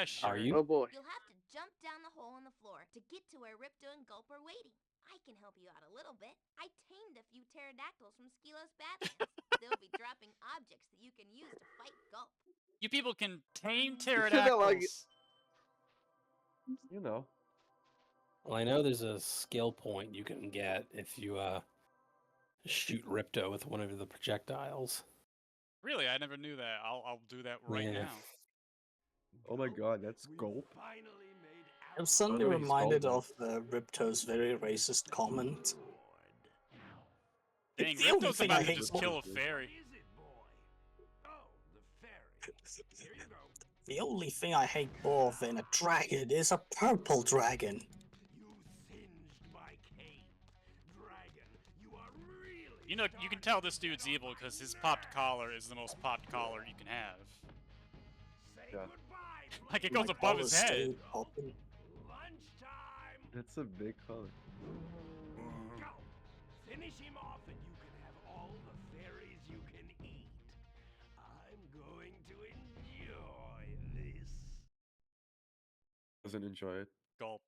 Sure.
Are you?
Oh boy.
You'll have to jump down the hole in the floor to get to where Ripto and Gulp are waiting. I can help you out a little bit. I tamed a few pterodactyls from Skilos Badlands. They'll be dropping objects that you can use to fight Gulp.
You people can tame
said that like
pterodactyls.
You know.
Well, I know there's a skill point you can get if you shoot Ripto with one of the projectiles.
Really, I never knew that. I'll do that right
Yeah.
now.
Oh my god, that's Gulp.
I'm suddenly
Oh, no, he's
reminded
called
of Ripto's very racist comment.
Dang,
The only
Ripto's
thing
about
I
to
hate
just
more-
kill a fairy.
The only thing I hate more than a dragon is a purple dragon.
You know, you can tell this dude's evil because his popped collar is the most popped collar you can have.
Yeah.
Like, it
My
goes above his
collar
head.
stayed popping.
That's a big color.
Finish him off and you can have all the fairies you can eat. I'm going to enjoy this.
Doesn't enjoy it.
Gulp.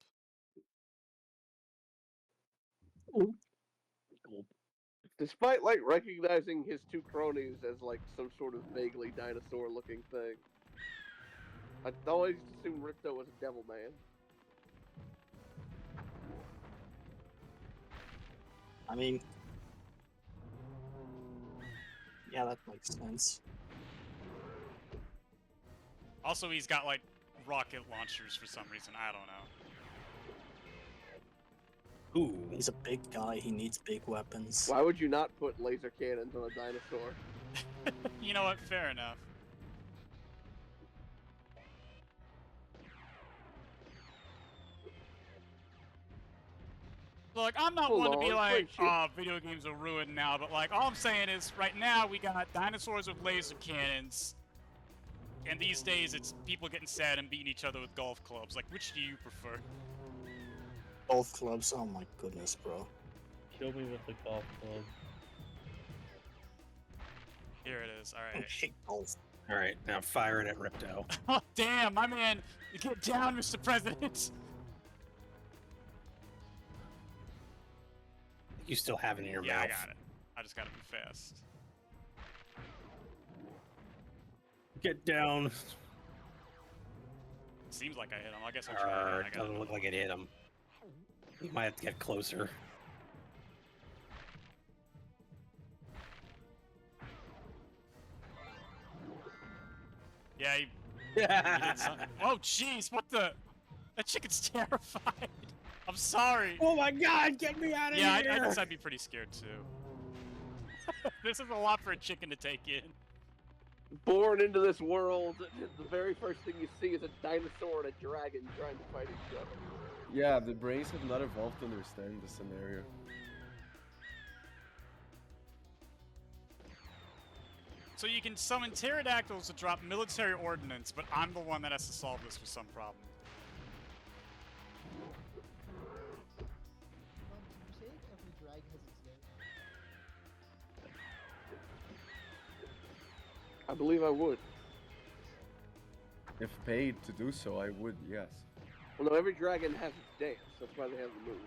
Despite like recognizing his two cronies as like some sort of vaguely dinosaur-looking thing, I always assumed Ripto was a devil man.
I mean, yeah, that makes sense.
Also, he's got, like, rocket launchers for some reason. I don't know.
Ooh, he's a big guy. He needs big weapons.
Why would you not put laser cannons on a dinosaur?
You know what? Fair enough. Look, I'm not
Hold
one to be
on,
like,
friendship.
oh, video games are ruined now, but like, all I'm saying is, right now we got dinosaurs with laser cannons, and these days it's people getting sad and beating each other with golf clubs. Like, which do you prefer?
Golf clubs. Oh my goodness, bro.
Kill me with the golf club.
Here it is. All
I
right.
hate golf.
All right, now fire it at Ripto.
Oh, damn, my man. Get down, Mr. President.
You still have it in your
Yeah,
mouth.
I got it. I just gotta be fast.
Get down.
Seems like I hit him. I guess I'll try.
Arr,
I
it
got
doesn't look like it hit him. You might have to get closer.
Yeah, he did something. Oh, jeez, what the? That chicken's terrified. I'm sorry.
Oh my god, get me out of
Yeah, I
here!
guess I'd be pretty scared too. This is a lot for a chicken to take in.
Born into this world, the very first thing you see is a dinosaur and a dragon trying to fight each other.
Yeah, the brains have not evolved to understand the scenario.
So you can summon pterodactyls to drop military ordnance, but I'm the one that has to solve this for some problem.
I believe I would.
If paid to do so, I would, yes.
Well, no, every dragon has its dance. That's why they have the move.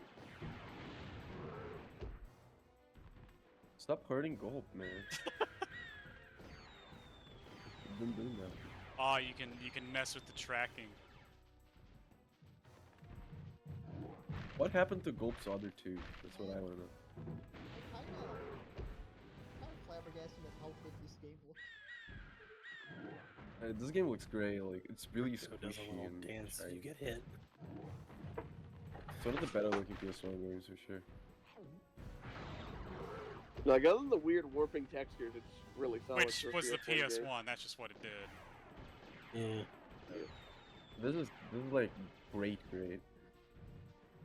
Stop hurting Gulp, man. You've been doing that.
Oh, you can mess with the tracking.
What happened to Gulp's other two? That's what I want to know.
I'm kind of flabbergasted at how good this game looks.
This game looks great. Like it's really
So it does a
squishy
little
and
dance if you
shiny.
get hit.
It's one of the better looking PS1 games for sure.
Like, other than the weird warping textures, it's really solid.
Which
for a
was the
PS1
PS1.
game.
That's just what it did.
Yeah.
This is like great.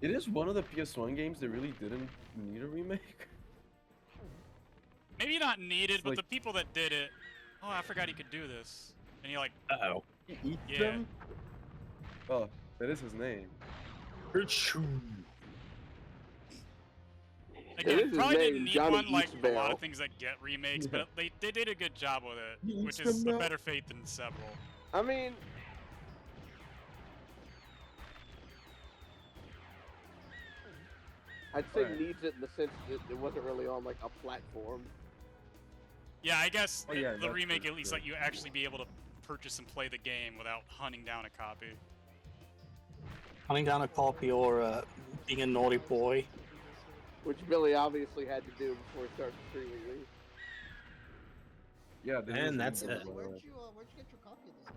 It is one of the PS1 games that really didn't need a remake.
Maybe not needed,
It's
but
like-
the people that did it. Oh, I forgot he could do this. And he like,
Uh-oh.
He eats
Yeah.
them? Oh, that is his name.
again,
is his
probably didn't
name,
need
Johnny
one like a lot
Eastbell.
of things that get remakes,
Yeah.
but they did a good job with it,
He
which
eats
is
them
a
now?
better fate than several.
I mean, I'd say
Alright.
needs it in the sense that it wasn't really on like a platform.
Yeah, I guess
Oh, yeah,
the
that's
remake
true,
at least
yeah.
let you actually be able to purchase and play the game without hunting down a copy.
hunting down a copy or being a naughty boy.
Which Billy obviously had to do before he started streaming these.
Yeah, this
And
is
that's
easy,
it.
by the way.
Where'd you get your copy of this game?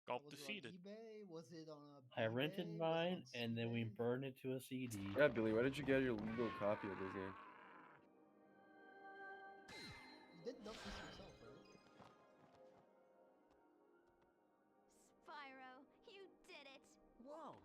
Gulp
Was
defeated.
it on eBay? Was it on
I rented
eBay? Was it
mine,
on
and then we
eBay?
burned it to a CD.
Yeah, Billy, why did you get your legal copy of this game?
You did dump this yourself, right?
Spyro, you did it!
Whoa.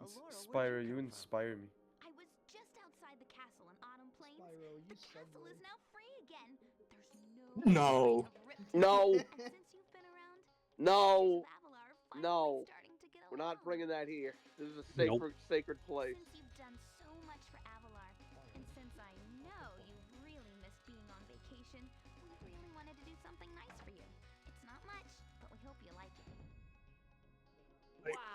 Alora,
Spyro,
where'd
you
come from?
inspire me.
I was just outside the castle in Autumn Plains.
Spyro, you
The castle
subway.
is now free again. There's
No.
No.
And since you've been around,
No.
Avalar are
No.
finally starting to get
We're
along.
not bringing that here. This is a
Nope.
sacred place.
Since you've done so much for Avalar, and since I know you've really missed being on vacation, we really wanted to do something nice for you. It's not much, but we hope you like it.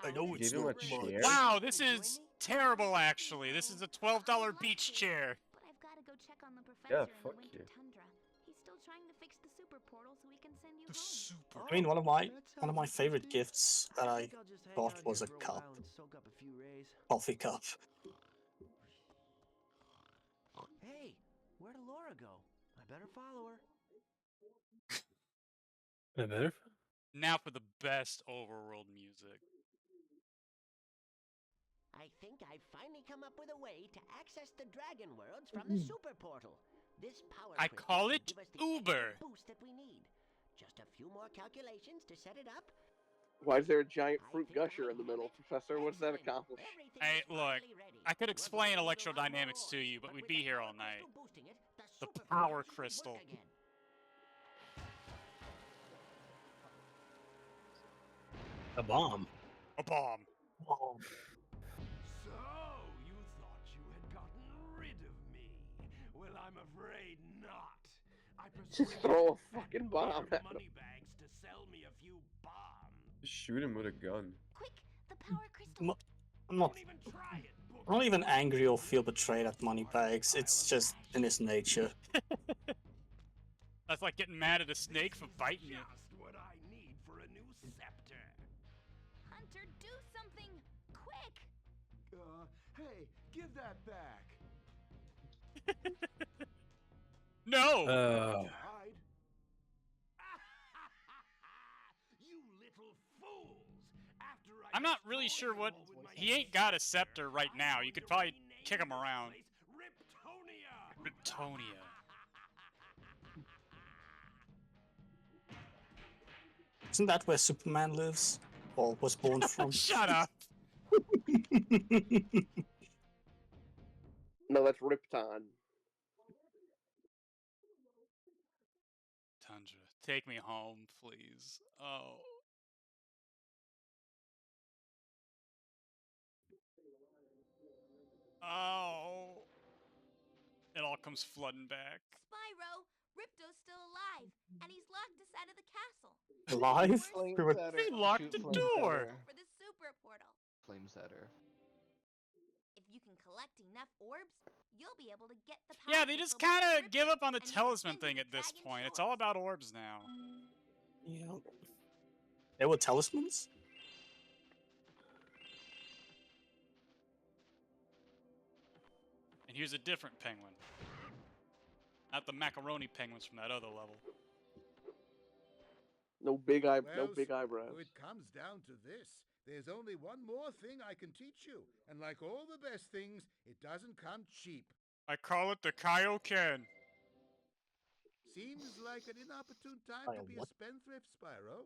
I know it's
Give him
not
a
much.
chair?
Wow, this is terrible, actually. This is a $12 beach chair.
But I've got to go check on the
Yeah,
professor in
fuck
the winter
you.
tundra. He's still trying to fix the super portal so we can send you
The
home.
super.
I mean, one of my favorite gifts that I got was a cup, coffee cup.
Hey, where'd Alora go? I better follow her.
That better?
Now for the best overworld music.
I think I've finally come up with a way to access the dragon worlds from the super portal. This power
I
crystal
call
should
it
give us the
Uber.
extra boost that we need. Just a few more calculations to set it up.
Why is there a giant fruit gusher in the middle, Professor? What does that accomplish?
Hey, look, I could explain electrodynamics to you, but we'd be here all night. The power crystal.
A bomb.
A bomb.
Oh,
So, you thought you had gotten rid of me? Well, I'm afraid not. I
Just
persuaded
throw a
fat
fucking bomb
bear
at him.
moneybags to sell me a few bombs.
Just shoot him with a gun.
Quick, the power crystal.
I'm not.
Don't even try it, book.
I'm not even angry or feel betrayed at Moneybags. It's just in his nature.
That's like getting mad at a snake for biting you.
Just what I need for a new scepter.
Hunter, do something! Quick!
Hey, give that back.
No!
Hide. You little fools! After I
I'm not really sure what... He ain't got a scepter right now. You could probably kick him around.
Riptonia!
Riptonia.
Isn't that where Superman lives? Or was born from?
Shut up!
No, that's Ripton.
Tundra, take me home, please. Oh. Oh. It all comes flooding back.
Spyro, Ripto's still alive, and he's locked us out of the castle.
Alive?
Flame
We were-
setter.
They locked the
Shoot flame
door.
setter.
For the super portal.
Flame setter.
If you can collect enough orbs, you'll be able to get the power
Yeah, they just
crystal back
kind
to
of
Ripto,
give up on the
and you can
talisman
send
thing
you
at
the
this
dragon
point. It's
shores.
all about orbs now.
Yeah. There were talismans?
And here's a different penguin. Not the macaroni penguins from that other level.
No big
Well,
eyebrows.
so it comes down to this. There's only one more thing I can teach you, and like all the best things, it doesn't come cheap.
I call it the Kaioken.
Seems like an inopportune time
Kyle,
to be
what?
a spendthrift, Spyro.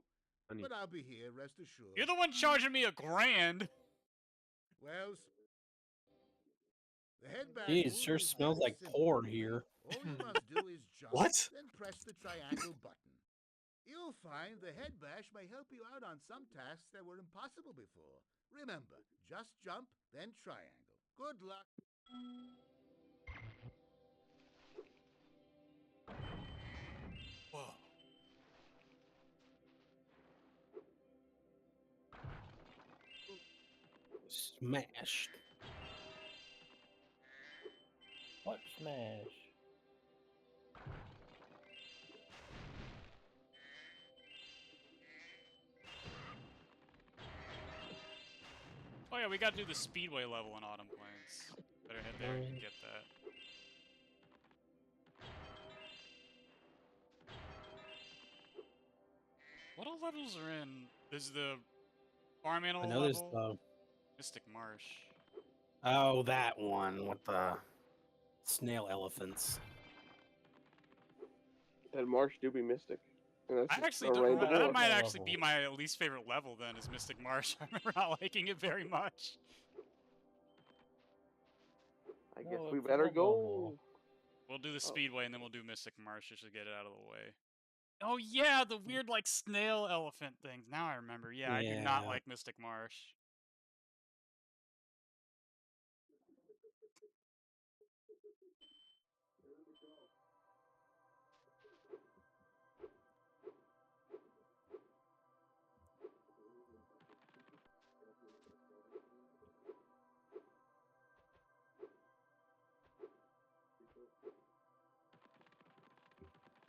Honey.
But I'll be here, rest assured.
You're the one charging me $1,000.
Well, the head bash
Jeez,
move
sure
is
smells
very
like
simple.
porn here.
All you must do is jump,
What?
then press the triangle button. You'll find the head bash may help you out on some tasks that were impossible before. Remember, just jump, then triangle. Good luck.
Whoa.
Smashed.
What smash?
yeah, we gotta do the Speedway level in Autumn Plains. Better head there and get that. What all levels are in? There's the farm animal
I know there's
level. Mystic Marsh.
Oh, that one with the snail elephants.
That marsh do be mystic. And that's
I
just
actually
a
don't.
random
That
one.
might actually be my least favorite level. Then is Mystic Marsh. I remember not liking it very much.
I guess we better go.
We'll do the Speedway and then we'll do Mystic Marsh just to get it out of the way. Oh yeah, the weird like snail elephant things. Now I remember. Yeah, I do not like Mystic Marsh.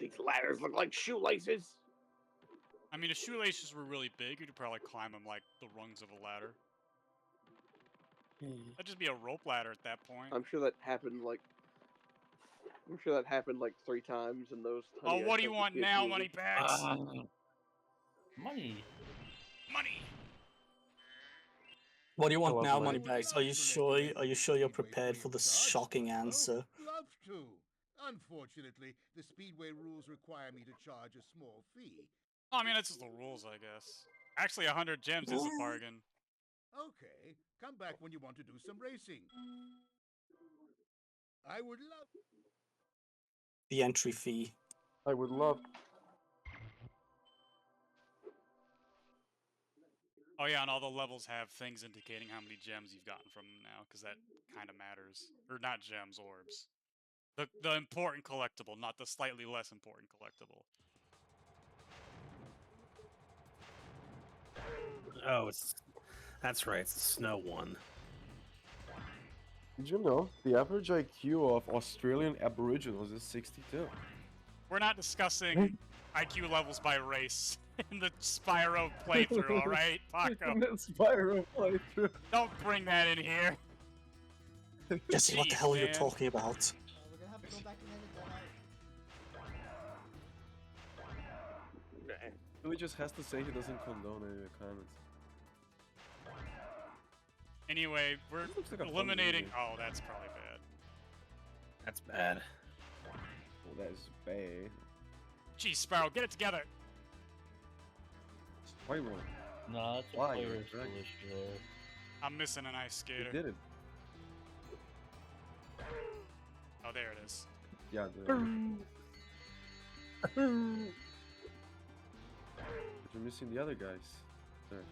These ladders look like shoelaces.
I mean, if shoelaces were really big, you'd probably climb them like the rungs of a ladder. That'd just be a rope ladder at that point.
I'm sure that happened like 3 times in those.
Oh, what do you want now, Moneybags?
Money.
Money.
What do you want now, Moneybags? Are you sure? Are you sure you're prepared for this shocking answer?
Love to. Unfortunately, the Speedway rules require me to charge a small fee.
Oh, I mean, that's just the rules, I guess. Actually, 100 gems is a bargain.
Okay, come back when you want to do some racing. I would love...
The entry fee.
I would love.
Oh yeah, and all the levels have things indicating how many gems you've gotten from them now, because that kind of matters. Or not gems, orbs. The important collectible, not the slightly less important collectible.
Oh, that's right. It's the snow one.
Did you know the average IQ of Australian Aboriginals is 62?
We're not discussing IQ levels by race in the Spyro playthrough, alright, Paco?
The Spyro playthrough.
Don't bring that in here.
Jesse, what the hell are you talking about?
We're gonna have to go back and edit that out.
He just has to say he doesn't condone any comments.
Anyway, we're
like a fun
eliminating...
movie.
Oh, that's probably bad.
That's bad.
Well, that is bad.
Jeez, Sparrow, get it together!
Spyro.
Nah, that's a
Why?
player
You're
skill
right.
issue there.
I'm missing an ice
He
skater.
did it.
Oh, there it is.
Yeah, but you're missing the other guys. There.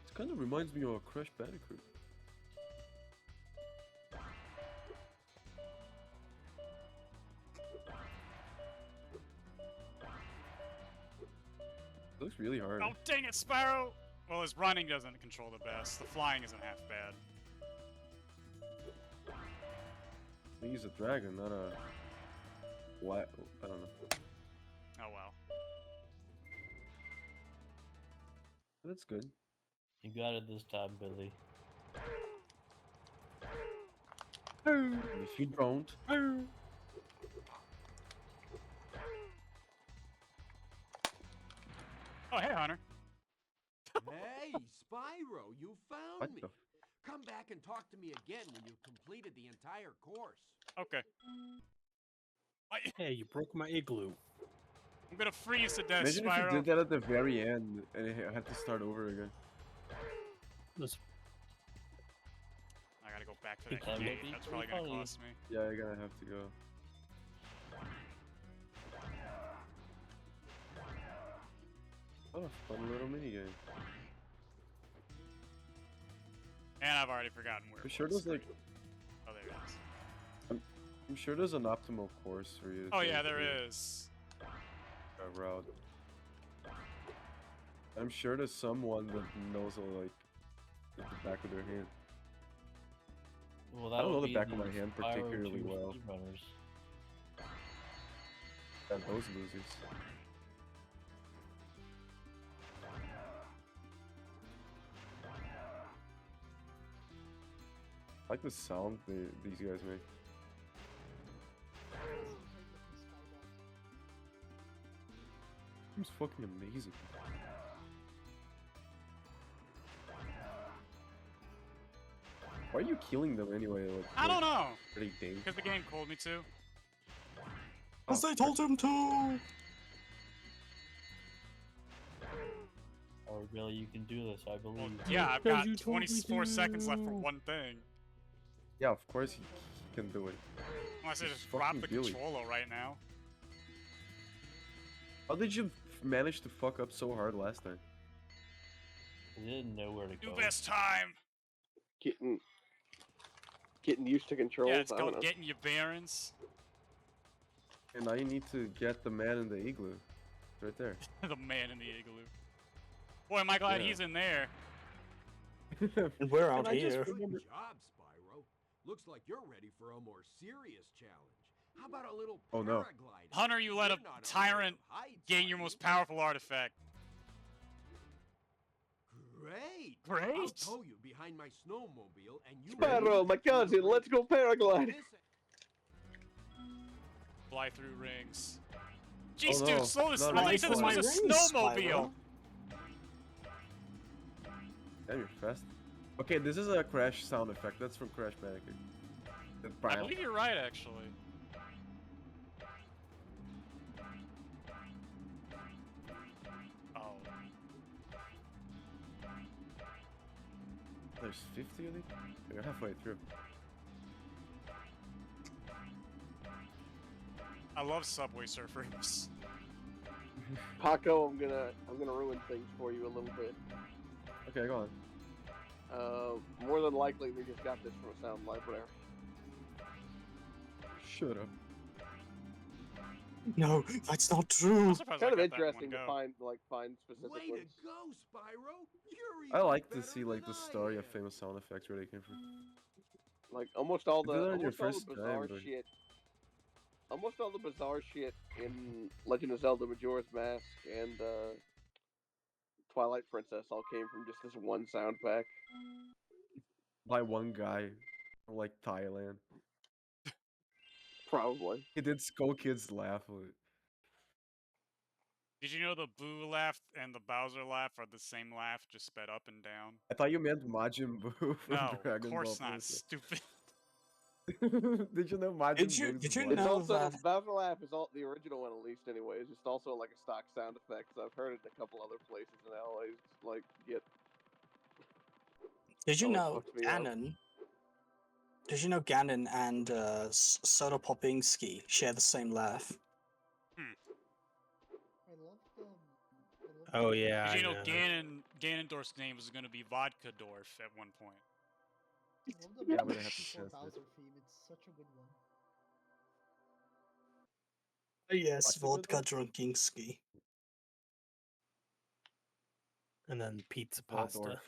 This kind of reminds me of Crash Bandicoot. It looks really hard.
Oh, dang it, Spyro! Well, his running doesn't control the best. The flying isn't half bad.
I think he's a dragon, not a... What? I don't know.
Oh, well.
That's good.
You got it this time, Billy.
And if you don't...
Oh, hey, Hunter.
Hey, Spyro, you found
What
me.
the...
Come back and talk to me again when you've completed the entire course.
Okay.
Hey, you broke my igloo.
I'm gonna freeze to death,
Imagine
Spyro.
if you did that at the very end and it had to start over again.
I gotta go back to that
That would
cave.
be
That's
pretty
probably gonna
funny.
cost me.
Yeah, you're gonna have to go. What a fun little minigame.
And I've already forgotten where
I'm
it
sure
was.
there's like...
Oh, there it is.
I'm sure there's an optimal course for you to
Oh,
take
yeah, there
to
is.
a route. I'm sure there's someone that knows like the back of their hand.
Well,
I
that
don't know
would
the
be
back of my
the
hand
Spyro
particularly
2
well.
speedrunners.
And those losers. I like the sound these guys make. Seems fucking amazing. Why are you killing them anyway? Like,
I don't know.
Pretty dangerous.
Because the game told me to.
Because they told him to!
Oh, really? You can do this, I believe.
Yeah, I've got 24 seconds left for one thing.
Yeah, of course he can do it.
Unless I
He's
just drop
fucking
the
Billy.
controller right now.
How did you manage to fuck up so hard last time?
I didn't know where to
Do
go.
best time.
Getting used to controls.
Yeah, it's
I don't
called
know.
getting your bearings.
And now you need to get the man in the igloo. Right there.
The man in the igloo. Boy, am I glad
Yeah.
he's in there.
And we're out
I just
here.
remember-
Good job, Spyro. Looks like you're ready for a more serious challenge. How about a little
Oh, no.
paragliding?
Hunter, you let a
You're not
tyrant
afraid of heights,
gain
are
your
you?
most powerful artifact.
Great.
Great.
I'll tow you behind my snowmobile and you
Spyro, my cousin, let's go paragliding.
Fly through rings. Jeez,
no,
dude, slow this.
not
I thought you
rings,
said this
fly.
was a
Rings,
snowmobile.
Spyro.
Damn, you're fast. Okay, this is a crash sound effect. That's from Crash Bandicoot.
I believe you're right, actually. Oh.
There's 50 of these? You're halfway through.
I love Subway Surfers.
Paco, I'm gonna ruin things for you a little bit.
Okay, go on.
More than likely, they just got this from a sound library.
Shut up.
No, that's not true.
I'm surprised I
Kind of
got that in
interesting to
one go.
find specific
Way to
ones.
go, Spyro. You're
I
even
like to
better
see like
than
the
I
story of
am.
famous sound effects where they came from.
Like almost all
You did that on your
the
first
bizarre
time, but-
shit. Almost all the bizarre shit in Legend of Zelda: Majora's Mask and Twilight Princess all came from just this one sound pack.
By one guy from like Thailand.
Probably.
He did Skull Kids laugh with it.
Did you know the Boo laugh and the Bowser laugh are the same laugh, just sped up and down?
I thought you meant Majin Buu from
No,
Dragon
of course
Ball
not.
Super.
Stupid.
Did you know Majin
Did you-
Buu's
did you
voice?
It's
know
also
that-
Bowser Laugh is all the original one, at least anyway. It's just also like a stock sound effect. 'Cause I've heard it in a couple other places, and I always like get.
Did you
always
know
fucks me up.
Ganon? Did you know Ganon and Soda Popinski share the same laugh?
I love them.
Oh yeah.
Did you
I
know Ganondorf's name was going to be Vodka Dorf at one point?
I love the
Yeah,
Bowser
but I have to
before
sense it.
Bowser theme. It's such a good one.
Yes,
Vodka
vodka drunkinski.
And then pizza
Waldorf.
pasta.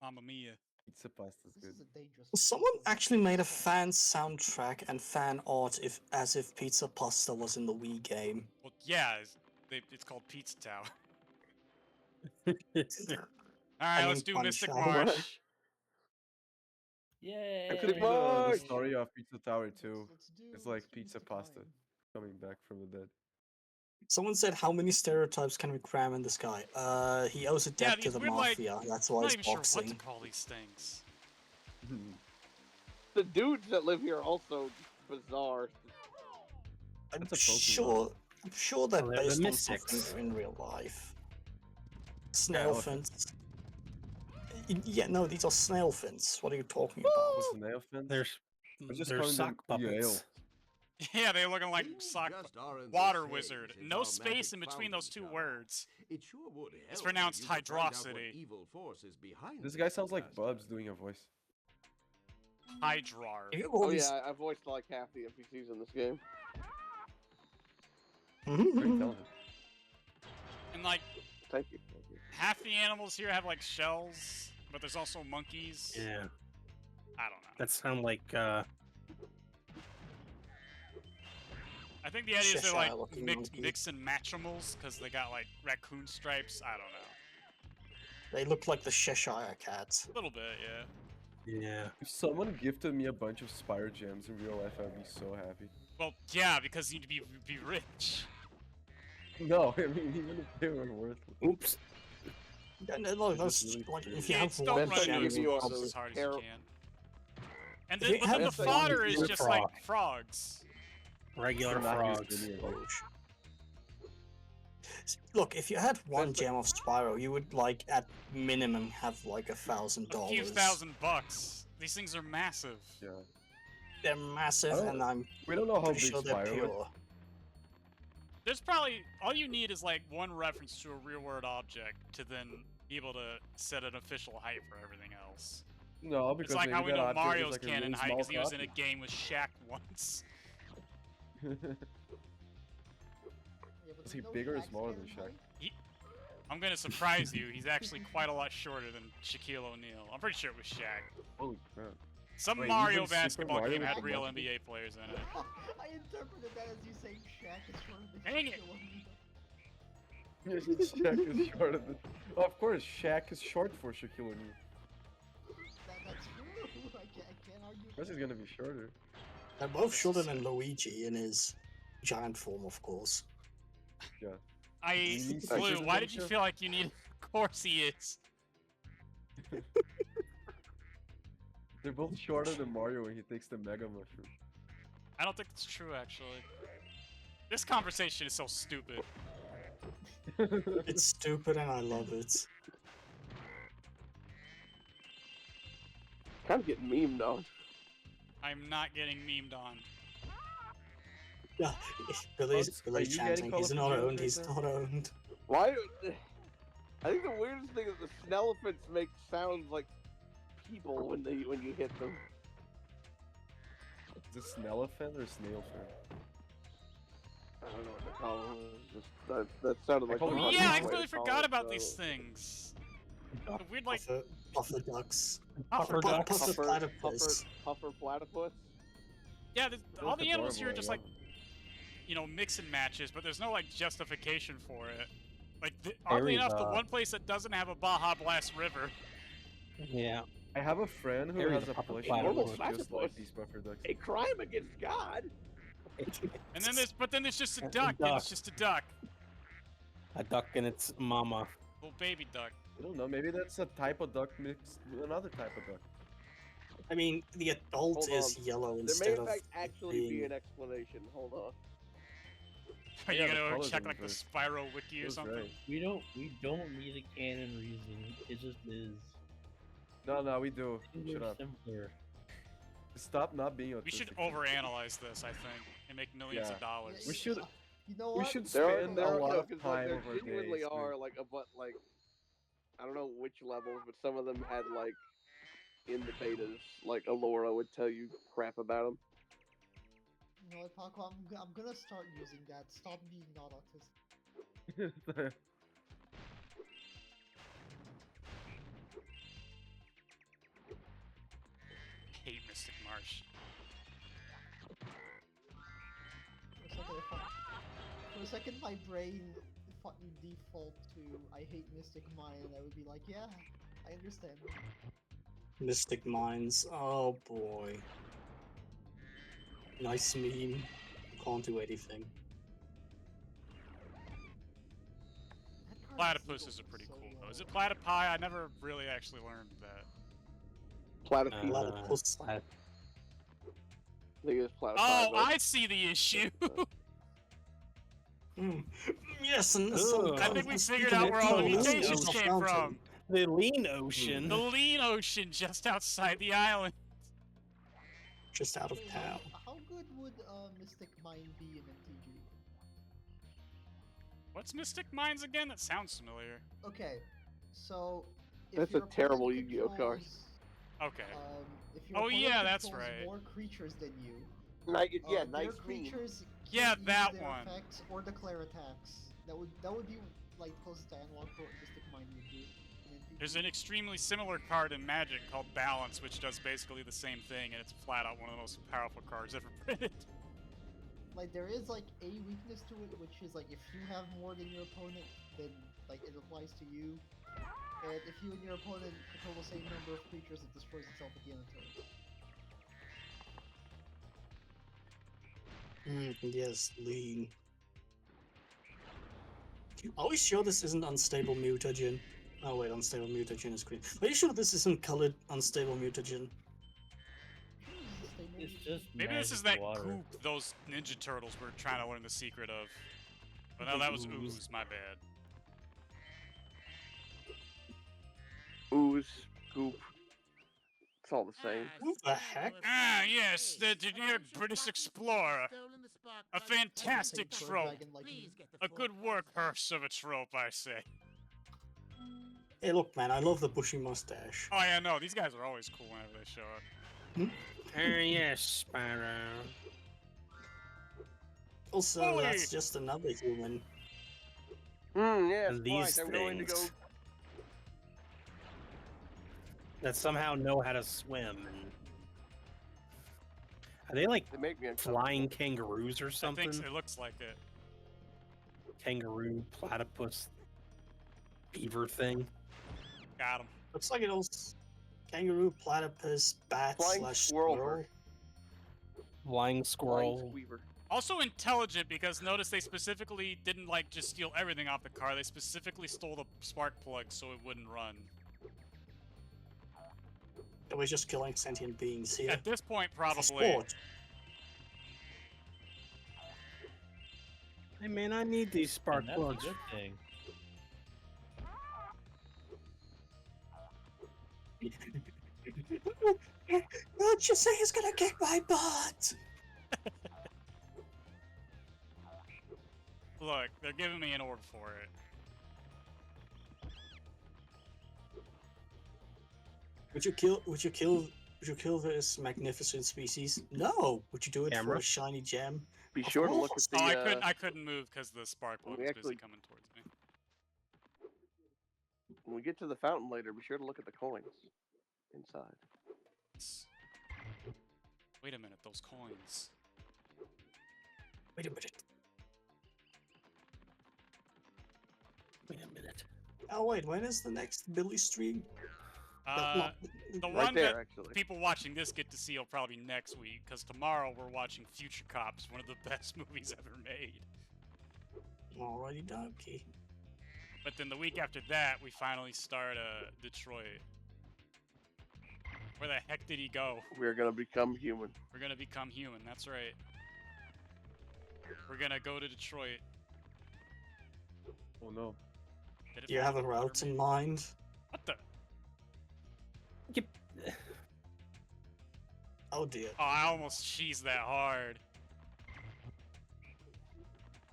Mamma mia.
Pizza pasta's
This
good.
is a dangerous.
Someone actually made a fan soundtrack and fan art as if Pizza Pasta was in the Wii game.
Well, yeah, it's called Pizza Tower.
I
Alright,
mean,
let's do
Punch
Mystic
Out.
March.
Yay!
Actually,
Mystic
the
March!
story of Pizza Tower 2.
Let's do
It's like
Mystic
pizza pasta
Time.
coming back from the dead.
Someone said, "How many stereotypes can we cram in this guy?" He owes a
Yeah,
debt to
these
the
weird, like-
mafia. That's
I'm
why
not
he's
even sure
boxing.
what to call these things.
The dudes that live here are also bizarre.
I'm
That's a Pokemon.
sure they're
Oh, they're the
based on
mystics.
something in real life.
Yeah,
Snail
elephants.
fins. Yeah, no, these are snail fins. What are you talking about?
What's the nail fin?
There's
just
there's
calling
sock
them Yale.
puppets.
Yeah, they're looking like
Things
sock
just aren't the
water
same
wizard.
since
No
our
space
magic
in between
found
those two
each other.
words.
It sure would help
It's
if
pronounced
you could find out what
hydrosity.
evil force is behind
This
this
guy sounds like
disaster.
Bubs doing a voice.
Hydrar.
You
Oh
always...
yeah, I voiced like half the NPCs in this game.
Very talented.
And like
Thank you.
half the animals here have like shells, but there's also monkeys.
Yeah,
I don't know.
that sound like
I think the idea is they're
Cheshire
like
looking
mix
monkey.
and matchimals because they got like raccoon stripes. I don't know.
They look like the Cheshire cats.
A little bit, yeah.
Yeah.
If someone gifted me a bunch of Spyro gems in real life, I'd be so happy.
Well, yeah, because you need to be rich.
No, I mean, even if they were worthless.
Oops.
No,
It's
that's
just really
like if
crazy.
you have
Kids, don't
one
run into
gem,
give you all
explosives
those
as hard as you
terror-
can. And
If
then,
you
but then the
have one
fodder is
pure
just
frog.
like frogs.
Regular
Not used
frogs.
any of it.
Look, if you had one
That's the-
gem of Spyro, you would like at minimum have like $1,000.
A few $1,000. These things are massive.
Yeah.
They're massive,
I don't-
and I'm
We don't know how
pretty
big
sure they're
Spyro is.
pure.
There's probably all you need is like one reference to a real-world object to then be able to set an official height for everything else.
No, because
It's like how
maybe
we
that
know
object is
Mario's
like a
canon
really
height
small
because he was in a
copy.
game with Shaq once.
Yeah, but
Is
there's
he
no
bigger or
Shaq's
smaller
canon
than Shaq?
height?
I'm gonna surprise you. He's actually quite a lot shorter than Shaquille O'Neal. I'm pretty sure it was Shaq.
Holy crap.
Some
Wait,
Mario
even Super
basketball
Mario
game
with
had
the
real
multiple-
NBA players in it.
I interpreted that as you saying Shaq is shorter than
Dang it.
Shaquille O'Neal.
Shaq is shorter than... Of course, Shaq is short for Shaquille O'Neal.
That's true. I can't argue.
Of course he's gonna be shorter.
They're both shorter than Luigi in his giant form, of course.
Yeah.
I
You need
Blue,
pictures of
why
them,
did you
Chef?
feel like you needed? Of course he is.
They're both shorter than Mario when he takes the Mega Mushroom.
I don't think it's true, actually. This conversation is so stupid.
It's stupid and I love it.
Kind of getting memed on.
I'm not getting memed on.
Yeah, Billy's
Bugs, are
Billy's
you getting
chanting. He's
colorful
not
gems
owned.
right
He's
now?
not owned.
Why? I think the weirdest thing is the Snellifants make sounds like people when you hit them.
Is this Snellifant or Snailfin?
I don't know what to call them. That sounded like.
call them
the
Oh,
Bugs.
yeah, I
funniest way
completely
to call
forgot
it,
about
so-
these things. The weird, like,
Puffer ducks.
puffer
Puffer
ducks.
Puffer platypus.
Puffer platypus.
Yeah,
They
all
look
the animals here are
adorable,
just
I
like,
love them.
you know, mix and matches, but there's no like justification for it. Like, oddly
Harry's,
enough, the one place that doesn't have a Baja Blast River.
Yeah.
I have a friend who
Harry's
has
a
a
proper
plushie
platypus.
that looks just like these puffer ducks.
A crime against God.
And then there's just a
A
duck.
duck.
It's just a duck.
A duck and its mama.
Little baby duck.
I don't know, maybe that's a type of duck mixed with another type of duck.
I mean, the adult
Hold
is
on.
yellow
There may
instead
in
of
fact actually be
being.
an explanation. Hold on.
Are you
Yeah, the
gonna
colors
check
are
like the
reversed.
Spyro wiki or
That's
something?
right.
We don't need a canon reason. It just is.
No, we do.
Things
Shut
are
up.
simpler.
Stop not being autistic.
We should overanalyze this, I think, and make millions
Yeah.
of dollars.
We should.
You know
We
what?
should
There are
spend a lot of
because
time
there
of our
genuinely
days.
are like I don't know which levels, but some of them had like in the betas, like Alora would tell you crap about them.
You know what, Paco? I'm gonna start using that. Stop being not autistic.
Hate Mystic Marsh.
For a second, my brain fucking default to I hate Mystic Mine, and I would be like, yeah, I understand.
Mystic Mines. Oh boy. Nice meme. Can't do anything.
That card
Platypus is a
Seagull
pretty
so
cool though.
low.
Is it platypi? I never really actually learned that.
Platypus.
Platypus.
I think it's platypus.
Oh, I see the issue.
Mm. Yes, and
Ugh.
some
I think we figured
speaking
out
of
where all the
tunnels,
mutations
there's a
came
fountain.
from.
The lean ocean.
The lean ocean just outside the island.
Just out of
So,
town.
how good would Mystic Mine be in MTG?
What's Mystic Mines again? That sounds familiar.
Okay, so if
That's
your
a terrible
opponent
Yu-Gi-Oh card.
controls,
Okay.
If your
Oh,
opponent
yeah, that's
controls
right.
more creatures than you,
Yeah,
their
nice meme.
creatures
Yeah,
can use
that
their
one.
effects or declare attacks. That would be like closest to analog to what Mystic Mine would do. in MTG.
There's an extremely similar card in Magic called Balance, which does basically the same thing, and it's flat out one of the most powerful cards ever printed.
Like there is like a weakness to it, which is like if you have more than your opponent, then like it applies to you. And if you and your opponent control the same number of creatures, it destroys itself at the end of the turn.
Yes, lean. Are we sure this isn't unstable mutagen? Oh wait, unstable mutagen is green. Are you sure this isn't colored unstable mutagen?
It's just
Maybe this is
magic
that
water.
goop those Ninja Turtles were trying to learn the secret of. But no, that was ooze. My bad.
Ooze, goop. It's all the same.
What the heck?
Ah, yes, the generic British explorer. A fantastic
Poor
trope.
dragon like me.
A good workhorse of a trope, I say.
Hey, look, man, I love the bushy mustache.
Oh yeah, no, these guys are always cool whenever they show up.
Yes, Spyro.
Also,
Holy!
that's just another human.
Yes,
And these
I'm going to go.
things that somehow know how to swim. And... Are they like
They make me uncomfortable.
flying kangaroos or
I
something?
think it looks like it.
Kangaroo, platypus, beaver thing.
Got him.
Looks like it all kangaroo, platypus, bat
Flying
slash
squirrel.
squirrel.
Flying
Flying
squirrel.
squeaver.
Also intelligent because notice they specifically didn't like just steal everything off the car. They specifically stole the spark plug so it wouldn't run.
It was just killing sentient beings here.
At this point,
For
probably.
sport.
Hey man, I need these spark
And that's
plugs.
a good thing.
Don't you say he's gonna kick my butt?
Look, they're giving me an orb for it.
Would you kill this magnificent species? No. Would you do it for
Camera?
a shiny gem?
Be
Of
sure to look
course.
at the.
Oh, I couldn't move because the spark plug
we
was
actually-
busy coming towards me.
When we get to the fountain later, be sure to look at the coins inside.
Wait a minute, those coins.
Wait a minute.
Wait a minute.
Oh wait, when is the next Billy stream?
The
Right
one
there,
that
actually.
people watching this get to see will probably be next week, because tomorrow we're watching Future Cops, one of the best movies ever made.
Alrighty dokie.
But then the week after that, we finally start Detroit. Where the heck did he go?
We're gonna become human.
We're gonna become human, that's right. We're gonna go to Detroit.
Oh no.
Did it
Do you
fall
have a
in the water,
route in
maybe?
mind?
What the?
Oh dear.
Oh, I almost cheesed that hard.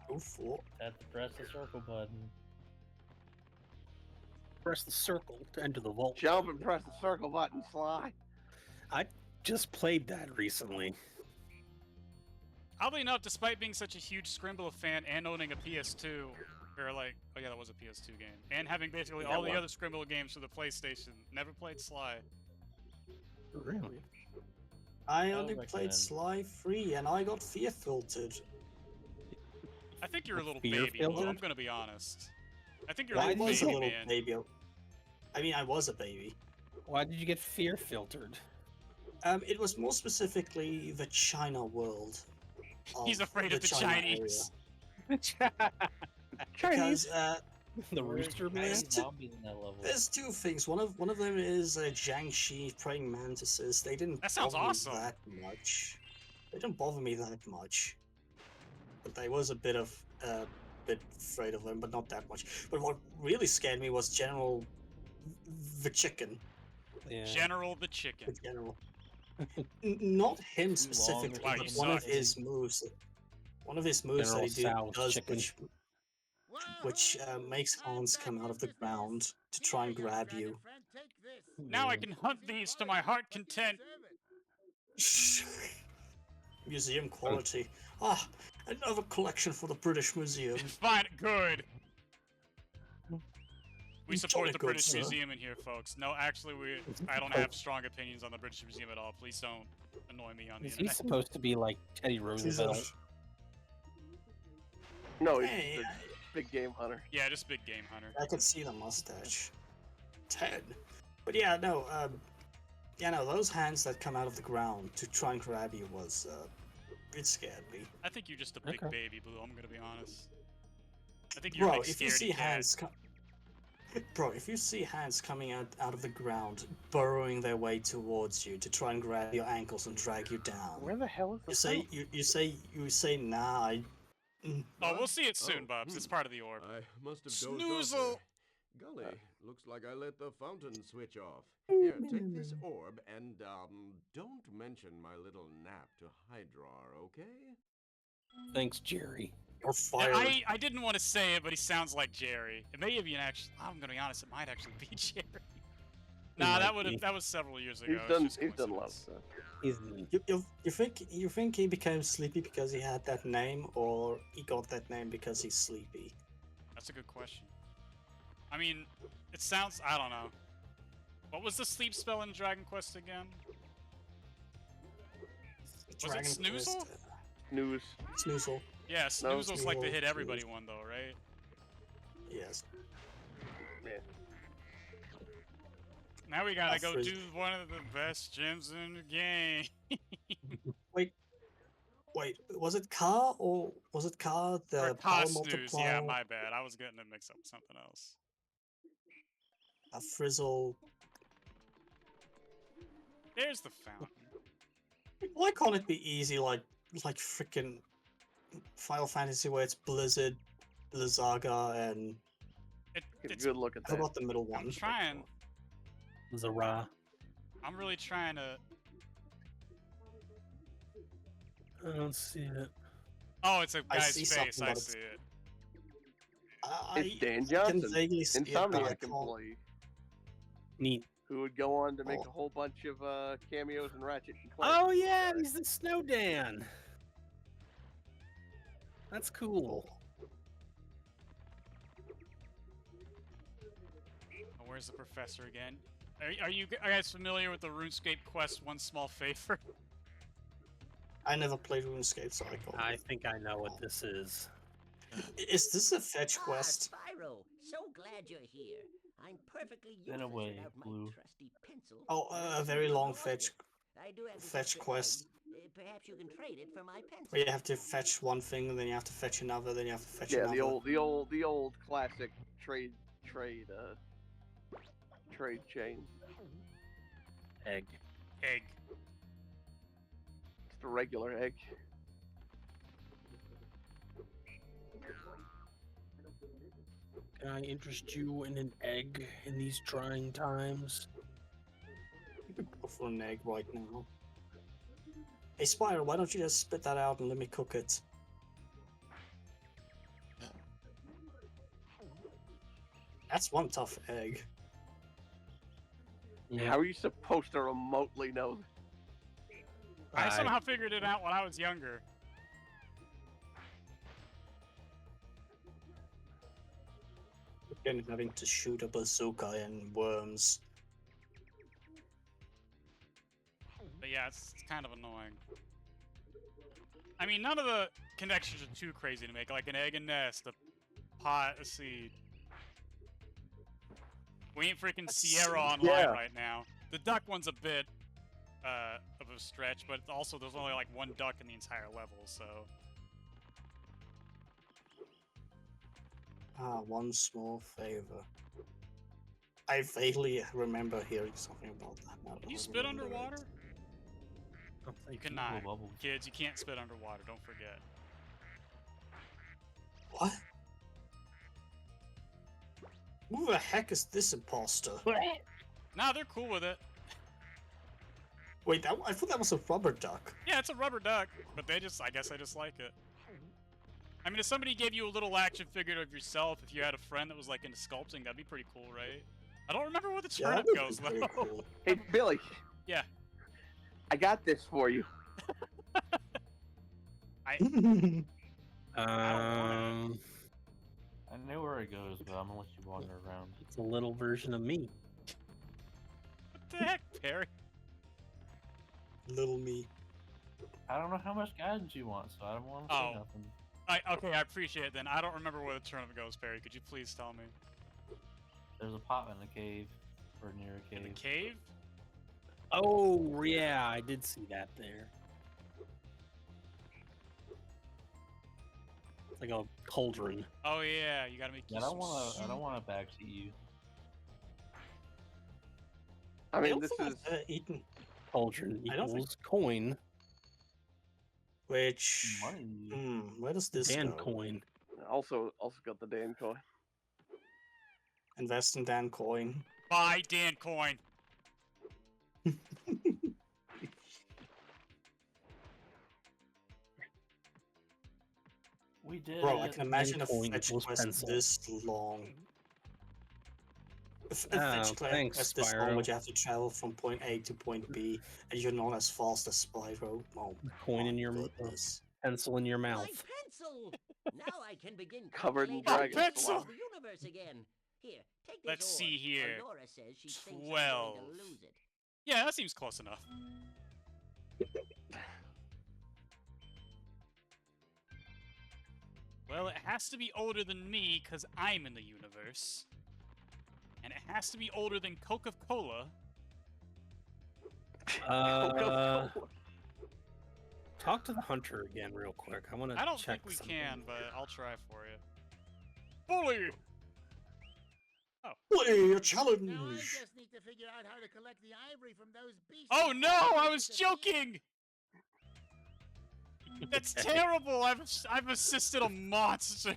Go for.
Have to press the circle button.
Press the circle to enter the vault.
Jump and press the circle button, Sly.
I just played that recently.
Oddly enough, despite being such a huge Scrimble fan and owning a PS2, or like, oh yeah, that was a PS2 game, and having basically all the other Scrimble games for the PlayStation, never played Sly.
Really?
I
I
only
would
played
recommend.
Sly 3 and I got fear filtered.
I think you're a little
Fear
baby, Lou, I'm
filtered?
gonna be honest. I think you're
I
a little
was
baby,
a little
man.
baby. I mean, I was a baby.
Why did you get fear filtered?
It was more specifically the China world.
He's afraid of the
China
Chinese.
Because
The rooster man?
There's two-
Zombies in that level.
there's two things. One of them is Jiangxi praying mantises. They didn't
That sounds
bother
awesome.
me that much. They didn't bother me that much. But I was a bit afraid of them, but not that much. But what really scared me was General the Chicken.
Yeah.
General the
The
Chicken.
General. Not him specifically,
Wow,
but
you
one of
suck.
his moves. One of his moves
General
that he
Sal's
does,
chicken.
which makes Hans come out of the ground to try and grab you.
Now I can hunt these to my heart content.
Museum quality. Ah, another collection for the British Museum.
Fine, good. We support
Jolly
the
good,
British
sir.
Museum in here, folks. No, actually, I don't have strong opinions on the British Museum at all. Please don't annoy me on the
Is he
internet.
supposed to be like Teddy Roosevelt?
No, he's
Hey,
just a big game hunter.
Yeah, just big game hunter.
I could see the mustache. 10. But yeah, no, those hands that come out of the ground to try and grab you was, it scared me.
I think you're just a big
Okay.
baby, Blue. I'm gonna be honest. I think you're a
Bro,
big
if you
scaredy
see
cat.
hands, bro, if you see hands coming out of the ground, burrowing their way towards you to try and grab your ankles and drag you down,
Where the hell is the
you say, nah,
Oh, we'll see it soon, Bubs. It's part of the orb.
I must have dozed off
Snoozle!
there. Golly, looks like I let the fountain switch off. Here, take this orb and, don't mention my little nap to Hydrar, okay?
Thanks, Jerry.
You're fired.
I didn't want to say it, but he sounds like Jerry. It may even actually. I'm gonna be honest. It might actually be Jerry. Nah, that was several years ago.
He's done a lot of stuff.
You think he became sleepy because he had that name, or he got that name because he's sleepy?
That's a good question. I mean, it sounds. I don't know. What was the sleep spell in Dragon Quest again? Was it Snoozle?
Snoozle.
Yeah,
No,
Snoozle's like the hit
Snoozle.
everybody one though, right?
Yes.
Yeah.
Now we gotta go
Frizz-
do one of the best gyms in the game.
Wait, was it Car or was it Car the
Or
power
Snooze,
multiplier?
yeah, my bad. I was getting it mixed up with something else.
A Frizzle.
There's the fountain.
Why can't it be easy like freaking Final Fantasy where it's Blizzard, Blizzaga, and
Get a
It's
good look at
how
that.
about the middle one?
I'm trying.
Zara.
I'm really trying to.
I don't see it.
Oh, it's a
I
guy's
see
face.
something,
I
but it's-
see it.
It's Dan
I
Johnson,
can vaguely see it, but I
Insomniac
can't-
employee,
Neat.
who would go on to make
Oh.
a whole bunch of cameos in Ratchet and Clank.
Oh yeah, he's the Snow Dan. That's cool.
Oh, where's the professor again? Are you guys familiar with the RuneScape Quest One Small Favor?
I never played RuneScape, so I can't.
I think I know what this is.
Is this a fetch quest?
Spyro, so glad you're here. I'm perfectly
Been
useless
away,
without my
Blue.
trusty pencil.
Oh, a very long fetch
I do have this
fetch
extra
quest.
egg. Perhaps you can trade it for my pencil.
where you have to fetch one thing, and then you have to fetch another, then you have to fetch
Yeah,
another.
the old classic trade chain.
Egg.
Egg.
Just a regular egg.
Can I interest you in an egg in these trying times?
You could go for an egg right now. Hey, Spyro, why don't you just spit that out and let me cook it? That's one tough egg.
How are you supposed to remotely know?
I somehow figured it out when I was younger.
Again, having to shoot a bazooka and worms.
But yeah, it's kind of annoying. I mean, none of the connections are too crazy to make, like an egg and nest, a pot, a seed. We ain't freaking Sierra Online right now. The duck one's a bit of a stretch, but also there's only like one duck in the entire level, so...
One small favor. I vaguely remember hearing something about that. Now
Can you
I
spit
remember it.
underwater? You cannot. Kids, you can't spit underwater, don't forget.
What? Who the heck is this imposter?
Nah, they're cool with it.
Wait, I thought that was a rubber duck.
Yeah, it's a rubber duck, but I guess they just like it. I mean, if somebody gave you a little action figure of yourself, if you had a friend that was like into sculpting, that'd be pretty cool, right? I don't remember where the turnip goes though.
Cool.
Hey, Billy.
Yeah.
I got this for you.
I
know where it goes, but I'm gonna let you wander around.
It's a little version of me.
What the heck, Perry?
Little me.
I don't know how much guidance you want, so I don't want to say nothing.
Okay, I appreciate it then. I don't remember where the turnip goes, Perry. Could you please tell me?
There's a pot in the cave. or near a
In the
cave.
cave?
Oh yeah, I did see that there. It's like a cauldron.
Oh yeah, you gotta make
Yeah, I
you
don't
some
want to. I
soup.
don't want to backseat you.
I
I
mean,
also
this
like
is
eating,
Cauldron
I don't think-
equals coin.
which
Money.
where does this
Dan
go?
coin.
also got the Dan coin.
Invest in Dan coin.
Buy Dan coin.
We did
Bro, I
it.
can imagine a
coin
fetch
equals
quest
pencil.
this long. A
Oh,
fetch
thanks,
quest this long,
Spyro.
but you have to travel from point A to point B, and you're not as fast as Spyro. Oh,
Coin in
my
your
goodness.
pencil in your
My
mouth.
pencil! Now I can begin
Covered in
calculating
dragon
the
slime.
of the universe again. Here, take this
Let's see
orb.
here.
Laura says she thinks I'm
12.
going to lose it.
Yeah, that seems close enough. Well, it has to be older than me, because I'm in the universe. And it has to be older than Coca-Cola.
Talk to the hunter again real quick. I want to
I don't
check
think we
something.
can, but I'll try for you. Bully!
Play a challenge!
Now I just need to figure out how to collect the ivory from those beasts.
Oh no, I was joking! That's terrible! I've assisted a monster!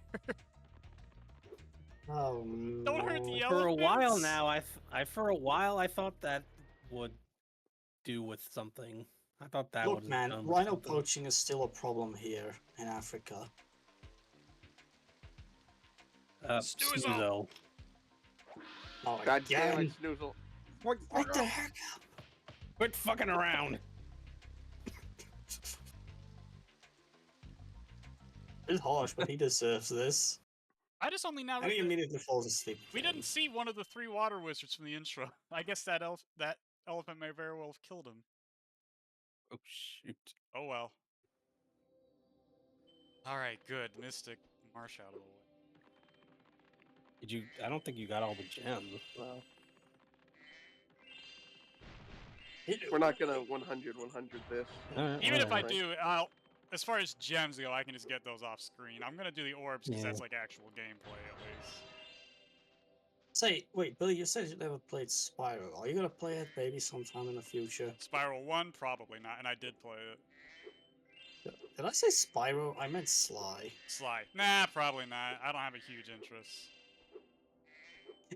Oh no.
Don't hurt the
For a while
elephants.
now, for a while I thought that would do with something. I thought that would
Look, man,
have done with
rhino
something.
poaching is still a problem here in Africa.
Snoozo.
Snoozo.
Oh,
God damn
again.
it, Snoozle.
What the heck?
Quit fucking around.
It's harsh, but he deserves this.
I just only now
And he
realized
immediately falls asleep.
we
again.
didn't see one of the 3 water wizards from the intro. I guess that elephant may very well have killed him.
Oh shoot.
Oh well. Alright, good. Mystic Marsh out of the way.
Did you? I don't think you got all the gems.
Well, we're not gonna 100 this.
Even if I
alright.
do, as far as gems go, I can just get those off screen. I'm gonna do the orbs because
Yeah.
that's like actual gameplay at least.
Say, wait, Billy, you said you never played Spyro. Are you gonna play it maybe sometime in the future?
Spiral 1, probably not, and I did play it.
Did I say Spyro? I meant Sly.
Sly. Nah, probably not. I don't have a huge interest.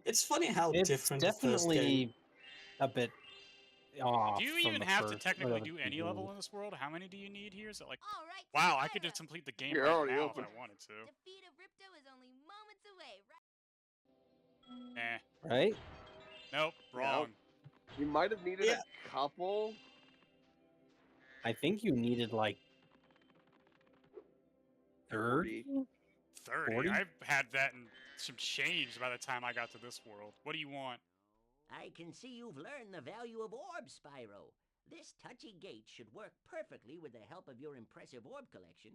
It's funny how
It's
different the first game.
definitely a bit off.
Do you
from
even
the
have to
first-
technically
or the
do any level
beginning.
in this world? How many do you need here? Is it like...
All right,
Wow, I could
Spyro.
just complete the game
You're
right
already
now
open.
if I wanted to.
Defeat of Ripto is only moments away, right?
Eh.
Right?
Nope, wrong.
You might have needed
Yeah.
a couple.
I think you needed like 30.
30?
40?
I've had that and some change by the time I got to this world. What do you want?
I can see you've learned the value of orbs, Spyro. This touchy gate should work perfectly with the help of your impressive orb collection.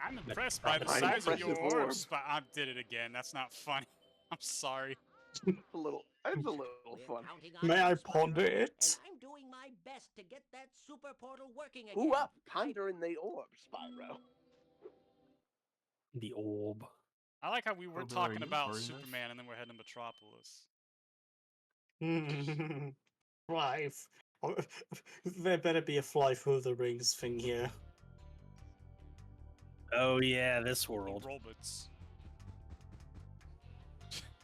I'm impressed by the
An
size of your
impressive orb.
orbs, but I did it again. That's not funny. I'm sorry.
It's a little
We're
fun.
counting on
May
you,
I
Spyro,
ponder
and
it?
I'm doing my best to get that super portal working again.
Who up? Pondering the orb, Spyro.
The orb.
I like how we were
Oh, Bill,
talking
are you
about
recording this?
Superman and then we're heading to Metropolis.
Right. There better be a fly through the rings thing here.
Oh yeah, this world.
Robots.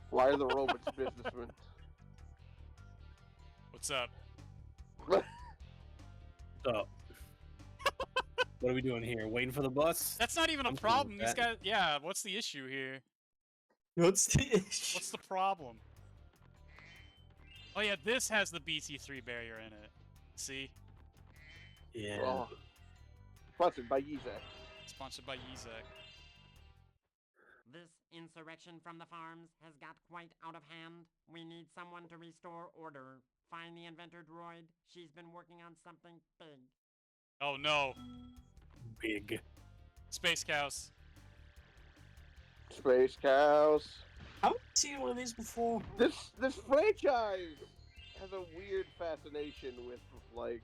Why are the robots businessmen?
What's up?
So, what are we doing here? Waiting for the bus?
That's not even a
I'm cool
problem.
with
These
that.
guys, yeah, what's the issue here?
What's the issue?
What's the problem? Oh yeah, this has the BT3 barrier in it. See?
Yeah.
Oh. Sponsored by Yezak.
Sponsored by Yezak.
This insurrection from the farms has got quite out of hand. We need someone to restore order. Find the inventor droid. She's been working on something big.
Oh no.
Big.
Space cows.
Space cows.
Haven't seen one of these before.
This franchise has a weird fascination with like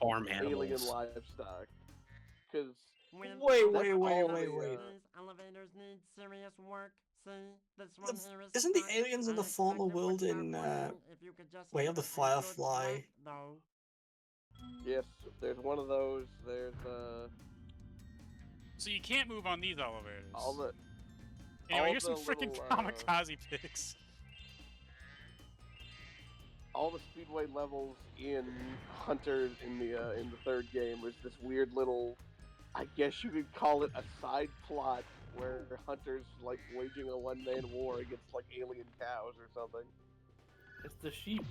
Farm
alien
animals.
livestock. Because
Wait.
These elevators need serious work. See, this one here is
Isn't the
stuck.
aliens in
I
the former
expect it would
world
stop
in
working if you could just
Way
give
of the
it a good
Firefly?
whack, though.
yes, there's one of those. There's
So you can't move on these elevators.
all the
Anyway,
all
here's some
the
freaking
little,
kamikaze pics.
all the speedway levels in Hunter in the third game was this weird little, I guess you could call it a side plot where Hunter's like waging a one-man war against like alien cows or something.
It's the sheep.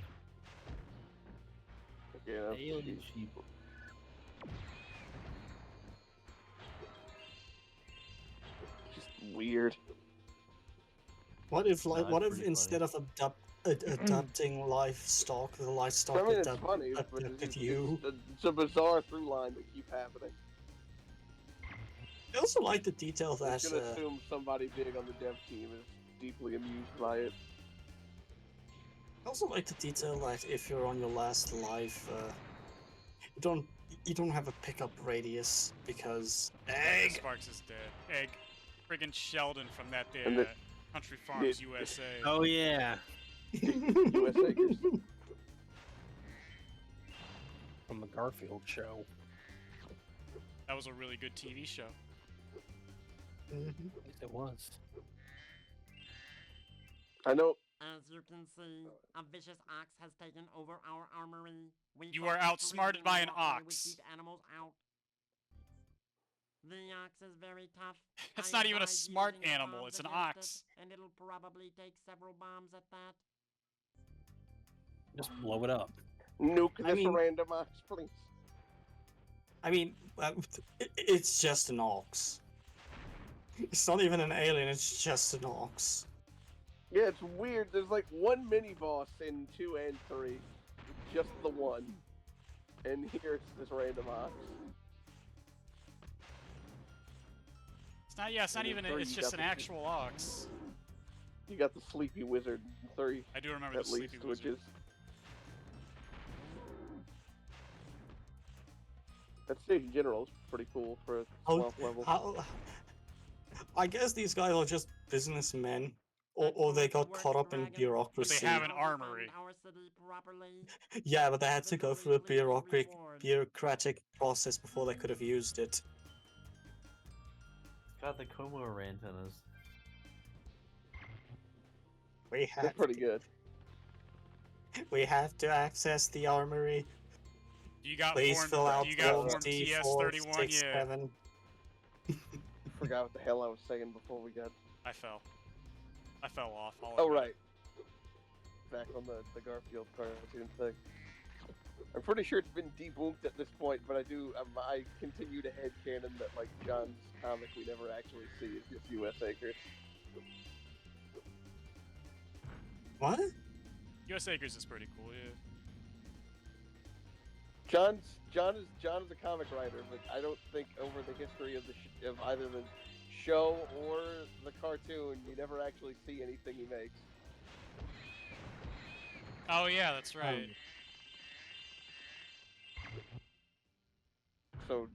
Yeah,
Alien sheep.
just weird.
What if
That's
what if
pretty
instead of adopting livestock, the livestock
I mean, it's
adapt-
funny, but
adopted
it's,
you?
it's a bizarre through line that keep happening.
I also like the detail
I'm
that
just gonna assume somebody big on the dev team is deeply amused by it.
I also like the detail that if you're on your last life, you don't have a pickup radius because egg.
Sparks is dead. Egg. Friggin' Sheldon from that there
And the-
Country Farms USA.
Oh yeah.
USA.
From the Garfield show.
That was a really good TV show.
At least it was.
I know.
As you can see, a vicious ox has taken over our armory.
You are outsmarted by an ox.
Would keep animals out. The ox is very tough.
That's
I
not even a
advise
smart
using
animal,
bombs
it's an
against
ox.
it, and it'll probably take several bombs at that.
Just blow it up.
Nuke
I
this
mean-
random ox, please.
I mean, it's just an ox. It's not even an alien. It's just an ox.
Yeah, it's weird. There's like one mini boss in 2 and 3, just the one, and here's this random ox.
It's not. Yeah, it's not
And in
even.
3
It's
you
just
got
an
the-
actual ox.
You got the sleepy wizard in 3,
I do remember
at
the
least,
sleepy
which
wizard.
is. That stage in general is pretty cool for a
How,
12th level.
I guess these guys are just businessmen, or they got caught up in
But
bureaucracy.
they have an armory.
Our city properly.
Yeah, but they had to go through a bureaucratic process before they could have used it.
It's got the Como antennas.
We
They're
have
pretty good.
we have to access the armory.
You got
Please
form.
fill out
You got
forms
form
D4,
TS31.
6,
Yeah,
7.
Forgot what the hell I was saying before we got.
I fell. I fell off. I'll
Oh
admit
right. Back on the Garfield cartoon thing. I'm pretty sure it's been debunked at this point, but I continue to headcanon that like John's comic we never actually see is just U.S. Acres.
What?
US Acres is pretty cool. Yeah.
John is a comic writer, but I don't think over the history of of either the show or the cartoon, you never actually see anything he makes.
Oh yeah, that's right.
So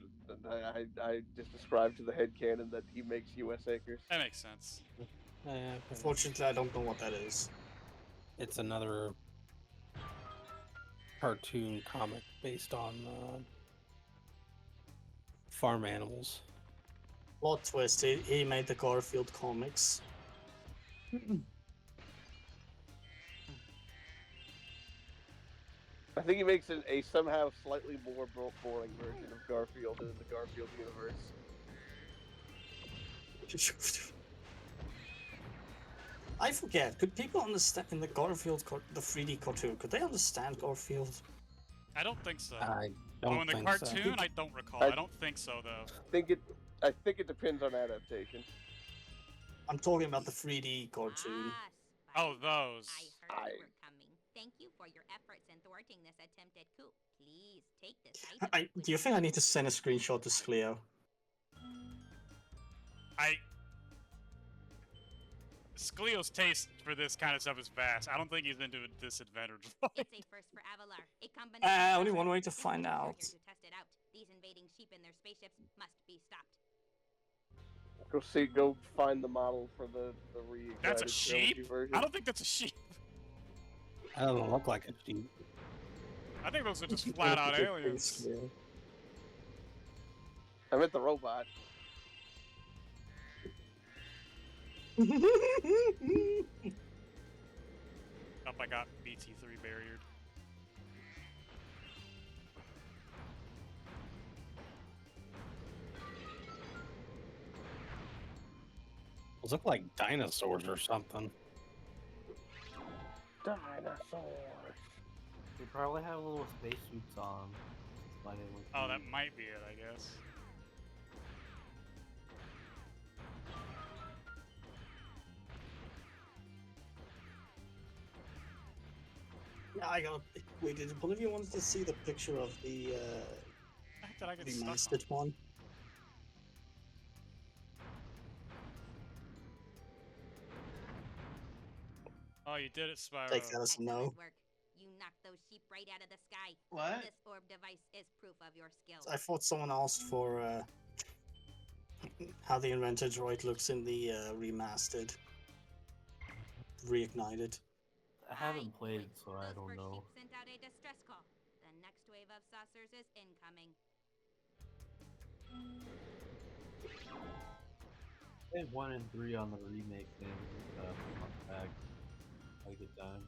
I just described to the headcanon that he makes U.S. Acres.
That makes sense.
Unfortunately, I don't know what that is.
It's another cartoon comic based on farm animals.
Plot twist, he made the Garfield comics.
I think he makes a somehow slightly more boring version of Garfield in the Garfield universe.
I forget, could people understand in the Garfield, the 3D cartoon, could they understand Garfield?
I don't think so.
I
Oh,
don't
in the
think so.
cartoon, I don't recall. I don't think so though.
I think it depends on adaptation.
I'm talking about the 3D cartoon.
Oh, those.
I heard you were coming. Thank you for your efforts in thwarting this attempted coup. Please take this item.
Do you think I need to send a screenshot to Skleo?
Scleo's taste for this kind of stuff is vast. I don't think he's into this adventure.
It's a first for Avalar. A combination.
Only one way to find out.
Here to test it out. These invading sheep and their spaceships must be stopped.
Go find the model for the re.
That's a sheep? I don't think that's a sheep.
That doesn't look like a sheep.
I think those are just flat out aliens.
I meant the robot.
Up, I got BT3 barriered.
Those look like dinosaurs or something.
Dinosaurs.
They probably have little spacesuits on.
Oh, that might be it, I guess.
Yeah, I got. Wait, did one of you want to see the picture of the
Did I get stuck on?
remastered one?
Oh, you did it, Spyro.
Take that as a no.
Work. You knocked those sheep right out of the sky.
What?
This orb device is proof of your skills.
I thought someone asked for how the inventor droid looks in the remastered, reignited.
I haven't played, so I
Those
don't
first
know.
sheep sent out a distress call. The next wave of saucers is incoming.
I had 1 and 3 on the remake thing. Back. I get time.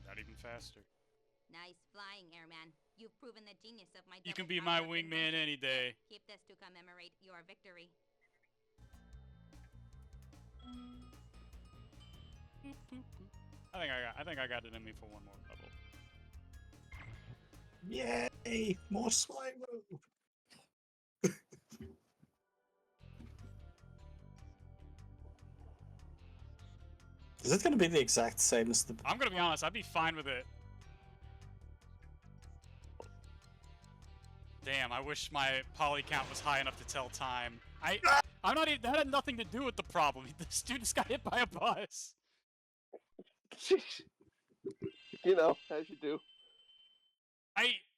Not even faster.
Nice flying, airman. You've proven the genius of my.
You can
double
be my
power
wingman
invention.
any day.
Keep this to commemorate your victory.
I think I got it in me for one more level.
Yay! More Spyro! Is it going to be the exact same as the...
I'm gonna be honest, I'd be fine with it. Damn, I wish my poly count was high enough to tell time. I'm not even, that had nothing to do with the problem. This dude just got hit by a bus.
You know, as you do.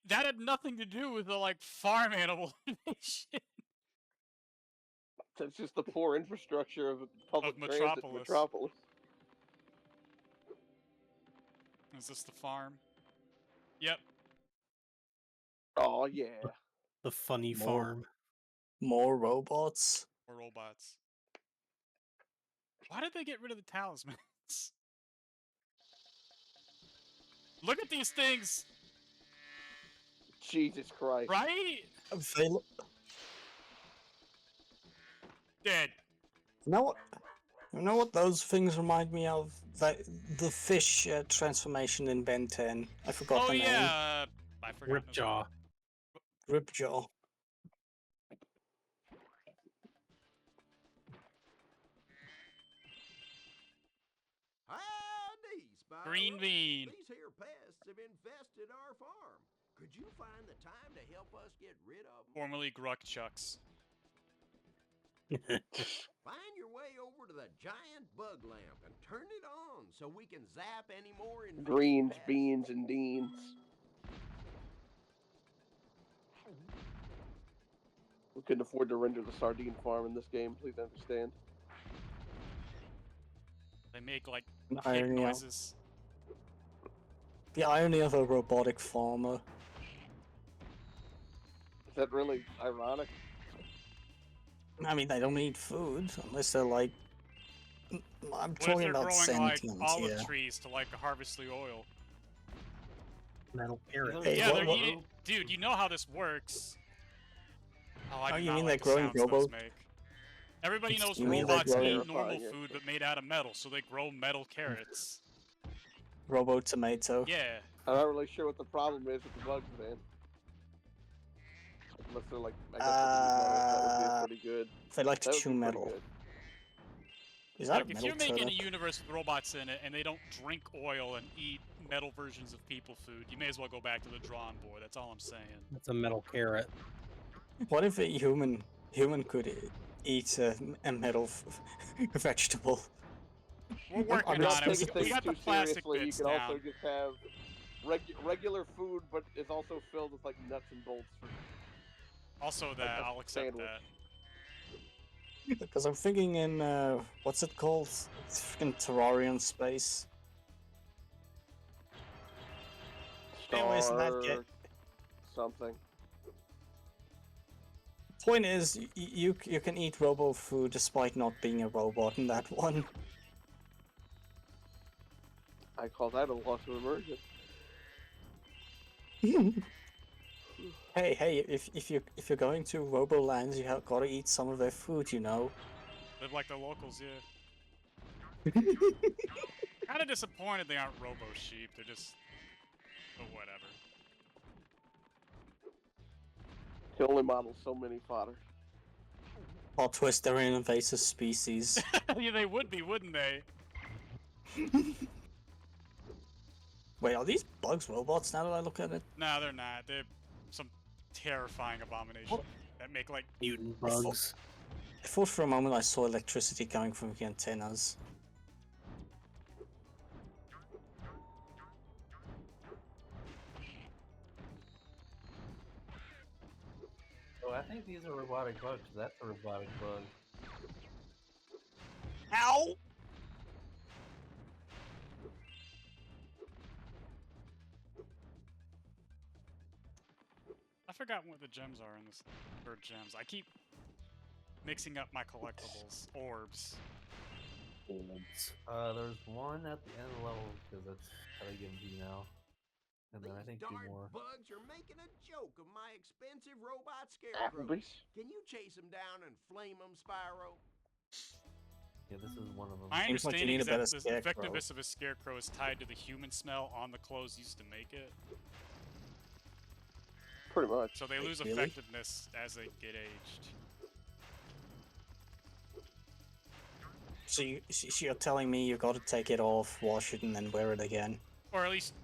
That had nothing to do with the, like, farm animal invasion.
That's just the poor infrastructure of public transit
Metropolis.
Metropolis.
Is this the farm? Yep.
Oh, yeah.
The funny farm.
More robots?
Or robots. Why did they get rid of the talismans? Look at these things!
Jesus Christ.
Right? Dead.
You know what those things remind me of? The fish transformation in Ben 10. I forgot the name.
Yeah, I forgot.
Ripjaw.
Ripjaw.
Howdy, Spyro.
Green bean.
These here pests have infested our farm. Could you find the time to help us get rid of them?
Formerly Gruckchucks.
Find your way over to the giant bug lamp and turn it on so we can zap any more invasive
Greens,
pests.
beans, and deans. We couldn't afford to render the sardine farm in this game, please understand.
They make, like,
An
pig
irony of-
noises.
The irony of a robotic farmer.
Is that really ironic?
I mean, they don't need food unless they're like. I'm
What if
talking
they're
about
growing, like,
sentient,
olive
yeah.
trees to, like, harvest the oil?
Metal carrot.
Hey,
Yeah,
what-
they're
what-
eating... Dude, you know how this works. Oh, I
Oh,
do
you
not
mean
like
they're
the
growing
sounds those
robo-
make. Everybody knows
You mean they're
robots
growing-
eat normal
Yeah.
food, but made out of metal, so they grow metal carrots.
Robo tomato.
Yeah.
I'm not really sure what the problem is with the bugs, man. Unless they're like, I guess that would be pretty good.
They like to
That would
chew
be pretty
metal.
good.
Is that
Like,
a
if
metal
you're making a
turnip?
universe with robots in it and they don't drink oil and eat metal versions of people food, you may as well go back to the drawing board. That's all I'm saying.
It's a metal carrot.
What if a human could eat a metal vegetable?
We're
I'm
working
Not
on it.
taking
We
things
got the
too
plastic
seriously, you
bits
can
down.
also just have regular food, but is also filled with like nuts and bolts.
Also that,
a
I'll accept
sandwich.
that.
Because I'm thinking in what's it called? Freaking Terrarian space. Anyways, in that
Star something.
point is, you can eat robo food despite not being a robot in that one.
I call that a loss of immersion.
Hey, if you're going to Robo lands, you have gotta eat some of their food, you know.
Live like the locals, yeah. Kind of disappointed they aren't robo sheep. They're just, but whatever.
Can only model so many fodder.
Plot twist, they're an invasive species.
Yeah, they would be, wouldn't they?
Wait, are these bugs robots now that I look at it?
No, they're not. They're some terrifying abomination that make like
Mutant bugs.
I thought for a moment I saw electricity coming from the antennas.
Oh, I think these are robotic bugs. That's a robotic bug.
Ow!
I forgot what the gems are in this. Or gems. I keep mixing up my collectibles. Orbs.
There's one at the end of the level because that's how they give them to you now, and then I think two
Darn
more.
bugs are making a joke of my expensive robot scarecrow.
Applebee's.
Can you chase them down and flame them, Spyro?
Yeah, this is one of them.
My
Seems like you
understanding
need
is
a better
that the
scarecrow.
effectiveness of a scarecrow is tied to the human smell on the clothes used to make it.
Pretty much.
So they lose
Really?
effectiveness as they get aged.
So you're telling me you gotta take it off, wash it, and then wear it again?
Or at least,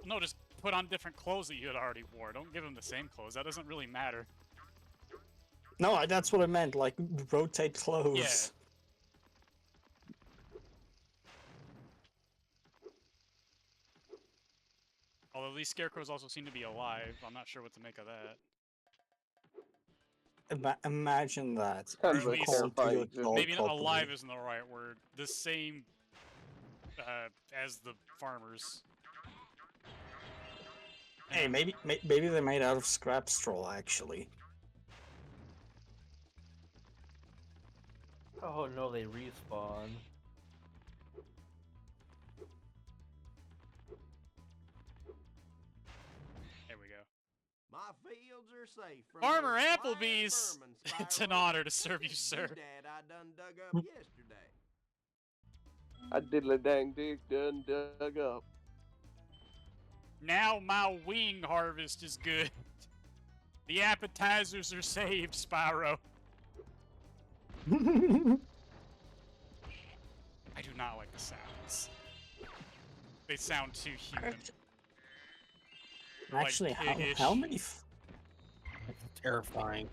no, just put on different clothes that you had already wore. Don't give them the same clothes. That doesn't really matter.
No, that's what I meant, like, rotate clothes.
Yeah. Although these scarecrows also seem to be alive. I'm not sure what to make of that.
Imagine that.
Kind
of
You
a
call them to
terrifying
your
existence.
dog
Maybe
properly.
alive isn't the right word. The same as the farmers.
Hey, maybe they're made out of scrap straw, actually.
Oh no, they respawn.
There we go.
My fields are safe from
Farmer
those flying
Applebee's!
vermin,
It's an
Spyro.
honor to serve you,
This
sir.
doodad I done dug up yesterday.
I diddly dang dig done dug up.
Now my wing harvest is good. The appetizers are saved, Spyro. I do not like the sounds. They sound too human. Like
Actually,
piggish.
how many?
It's terrifying.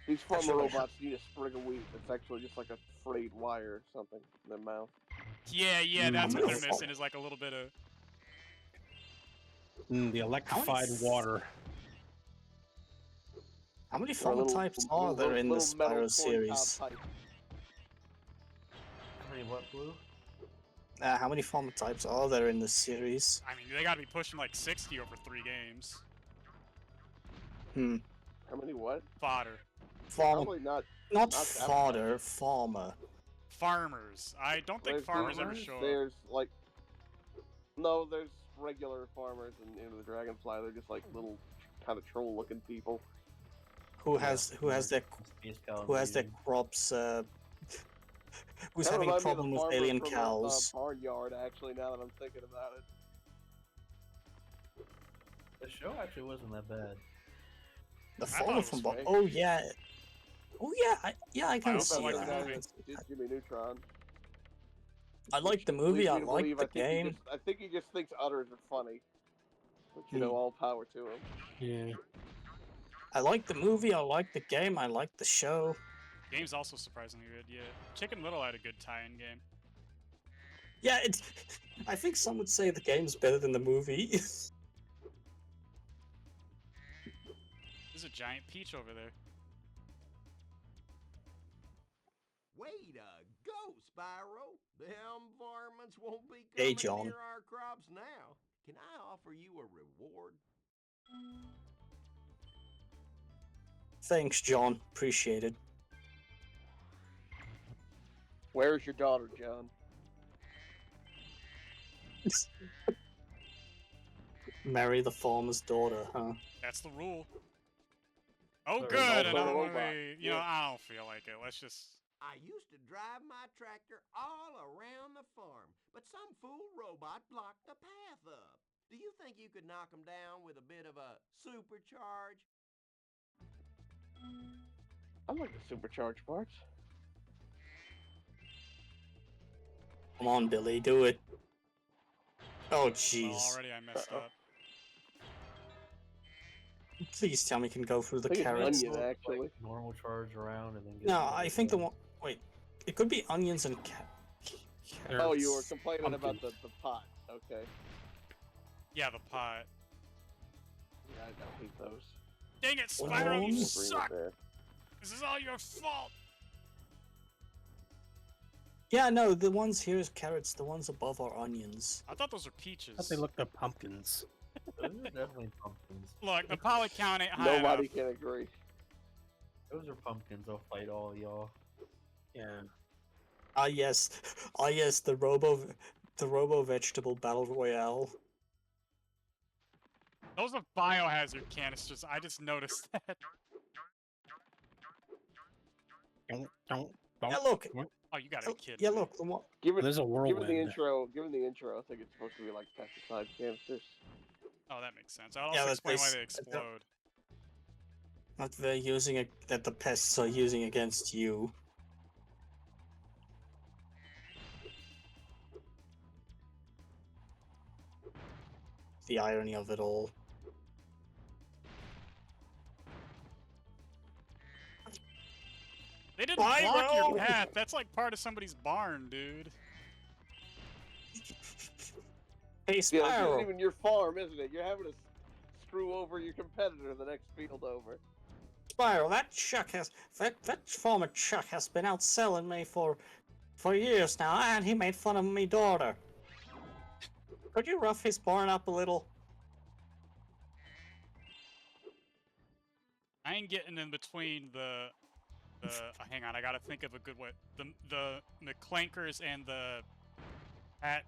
These farmer
Actually,
robots need a sprig of wheat. It's actually just like a frayed wire or something in their mouth.
Yeah, that's what
Mm.
they're missing is like a little bit of...
The electrified water.
How many
Or
farmer types are there in the
little metal
Spyro
corn
series?
cob pipe.
How many what, Blue?
How many farmer types are there in the series?
I mean, they gotta be pushing like 60 over 3 games.
Hmm.
How many what?
Fodder.
Farmer,
Probably not.
not
that
fodder, farmer.
Farmers. I don't think
There's
farmers ever
farmers,
show up.
There's like, no, there's regular farmers in Into the Dragonfly. They're just like little kind of troll-looking people.
Who has their crops? Who's
Kinda
having a
remind me of the
problem with
farmer
alien
from the,
cows?
barnyard, actually, now that I'm thinking about it.
The show actually wasn't that bad.
The
thought
farmer
it
from
was
Oh yeah, Oh yeah, I
I
can
also
see
like
that.
the movie.
That's-
Did Jimmy Neutron.
I like the movie.
Leads
I
me to
like
believe
the
I think
game.
I think he just thinks udders are funny. But you know, all power to him.
Yeah.
I like the movie. I like the game. I like the show.
Game's also surprisingly good. Yeah, Chicken Little had a good tie-in game.
Yeah, it's. I think some would say the game's better than the movie.
There's a giant peach over there.
Way to go, Spyro. Them varmints won't be
Hey,
coming
John.
near our crops now. Can I offer you a reward?
Thanks, John. Appreciate it.
Where's your daughter, John?
Marry the farmer's daughter, huh?
That's the rule. Oh,
Sorry,
good.
also
Another
a
one
robot.
we, I don't feel like it. Let's just.
I used to drive my tractor all around the farm, but some fool robot blocked the path up. Do you think you could knock him down with a bit of a supercharge?
I like the supercharged parts.
Come on, Billy, do it. Oh,
Well,
jeez.
already I messed up.
Please tell me can go through the
I think it's
carrots.
onion, actually.
Like, normal charge around and then get
No,
the
I
other
think the
one.
one. Wait, it could be onions and carrots.
Oh, you were complaining about
Pumpkin.
the pot. Okay.
Yeah, the pot.
Yeah, I hate those.
Dang it,
Oh,
Spyro, you
no.
suck!
There.
This is all your fault!
Yeah, no, the ones here is carrots. The ones above are onions.
I thought those were peaches.
I thought they looked like pumpkins.
Those are definitely pumpkins.
Look, the poly count ain't high
Nobody
enough.
can agree.
Those are pumpkins. I'll fight all y'all.
Yeah.
Ah yes, the Robo Vegetable Battle Royale.
Those are biohazard canisters. I just noticed that.
Yeah, look.
Oh, you gotta be kidding
Yeah,
me.
look. The one.
Given,
There's a
given
whirlwind.
the intro, I think it's supposed to be like pesticide canisters.
Oh, that makes sense. I'll
Yeah,
also
that
explain why
they
they
s-
explode.
That they're using it. That the pests are using against you. The irony of it all.
They didn't block your
Spyro!
path. That's like part of somebody's barn, dude.
Hey,
Yeah, this isn't
Spyro.
even your farm, isn't it? You're having to screw over your competitor the next field over.
Spyro, that former Chuck has been out selling me for years now, and he made fun of me daughter. Could you rough his barn up a little?
I ain't getting in between the hang on, I gotta think of a good way. The clankers and the hat.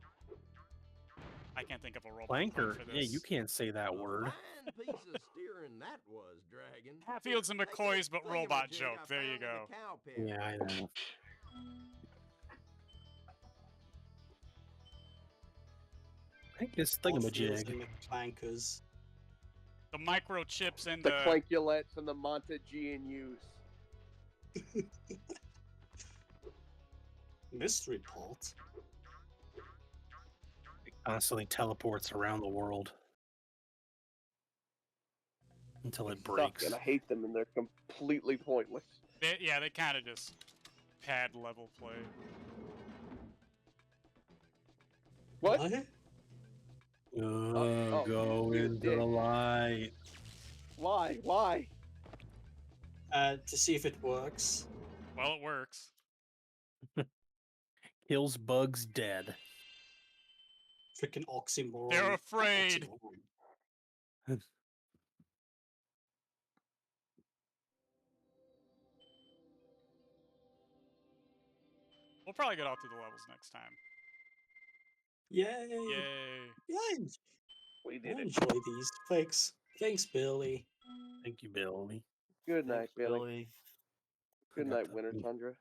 I can't think of a role
Planker.
for this.
Yeah, you can't say that word.
Fine piece of steering that was, Dragon.
Hatfields and McCoys, but robot
Thingamajig
joke.
I
There you
found in
go.
the cow pen.
Yeah, I know. I think this thingamajig.
Clankers.
The microchips and
The Clankulets and the Monta GNUs.
Mystery pot.
It constantly teleports around the world until it
Suck,
breaks.
and I hate them, and they're completely pointless.
they kind of just pad level play.
What?
Oh, go
you're a
into
dick.
the light.
Why? Why?
To see if it works.
Well, it works.
Kills bugs dead.
Freaking oxymoron.
They're afraid.
Oxymoron.
We'll probably get all through the levels next time.
Yay!
Yay!
Yeah,
We
I
did it.
enjoy these. Thanks, Billy.
Thank you, Billy.
Good night,
Thanks,
Billy. Good
Forgot
night,
to-
Winter Tundra.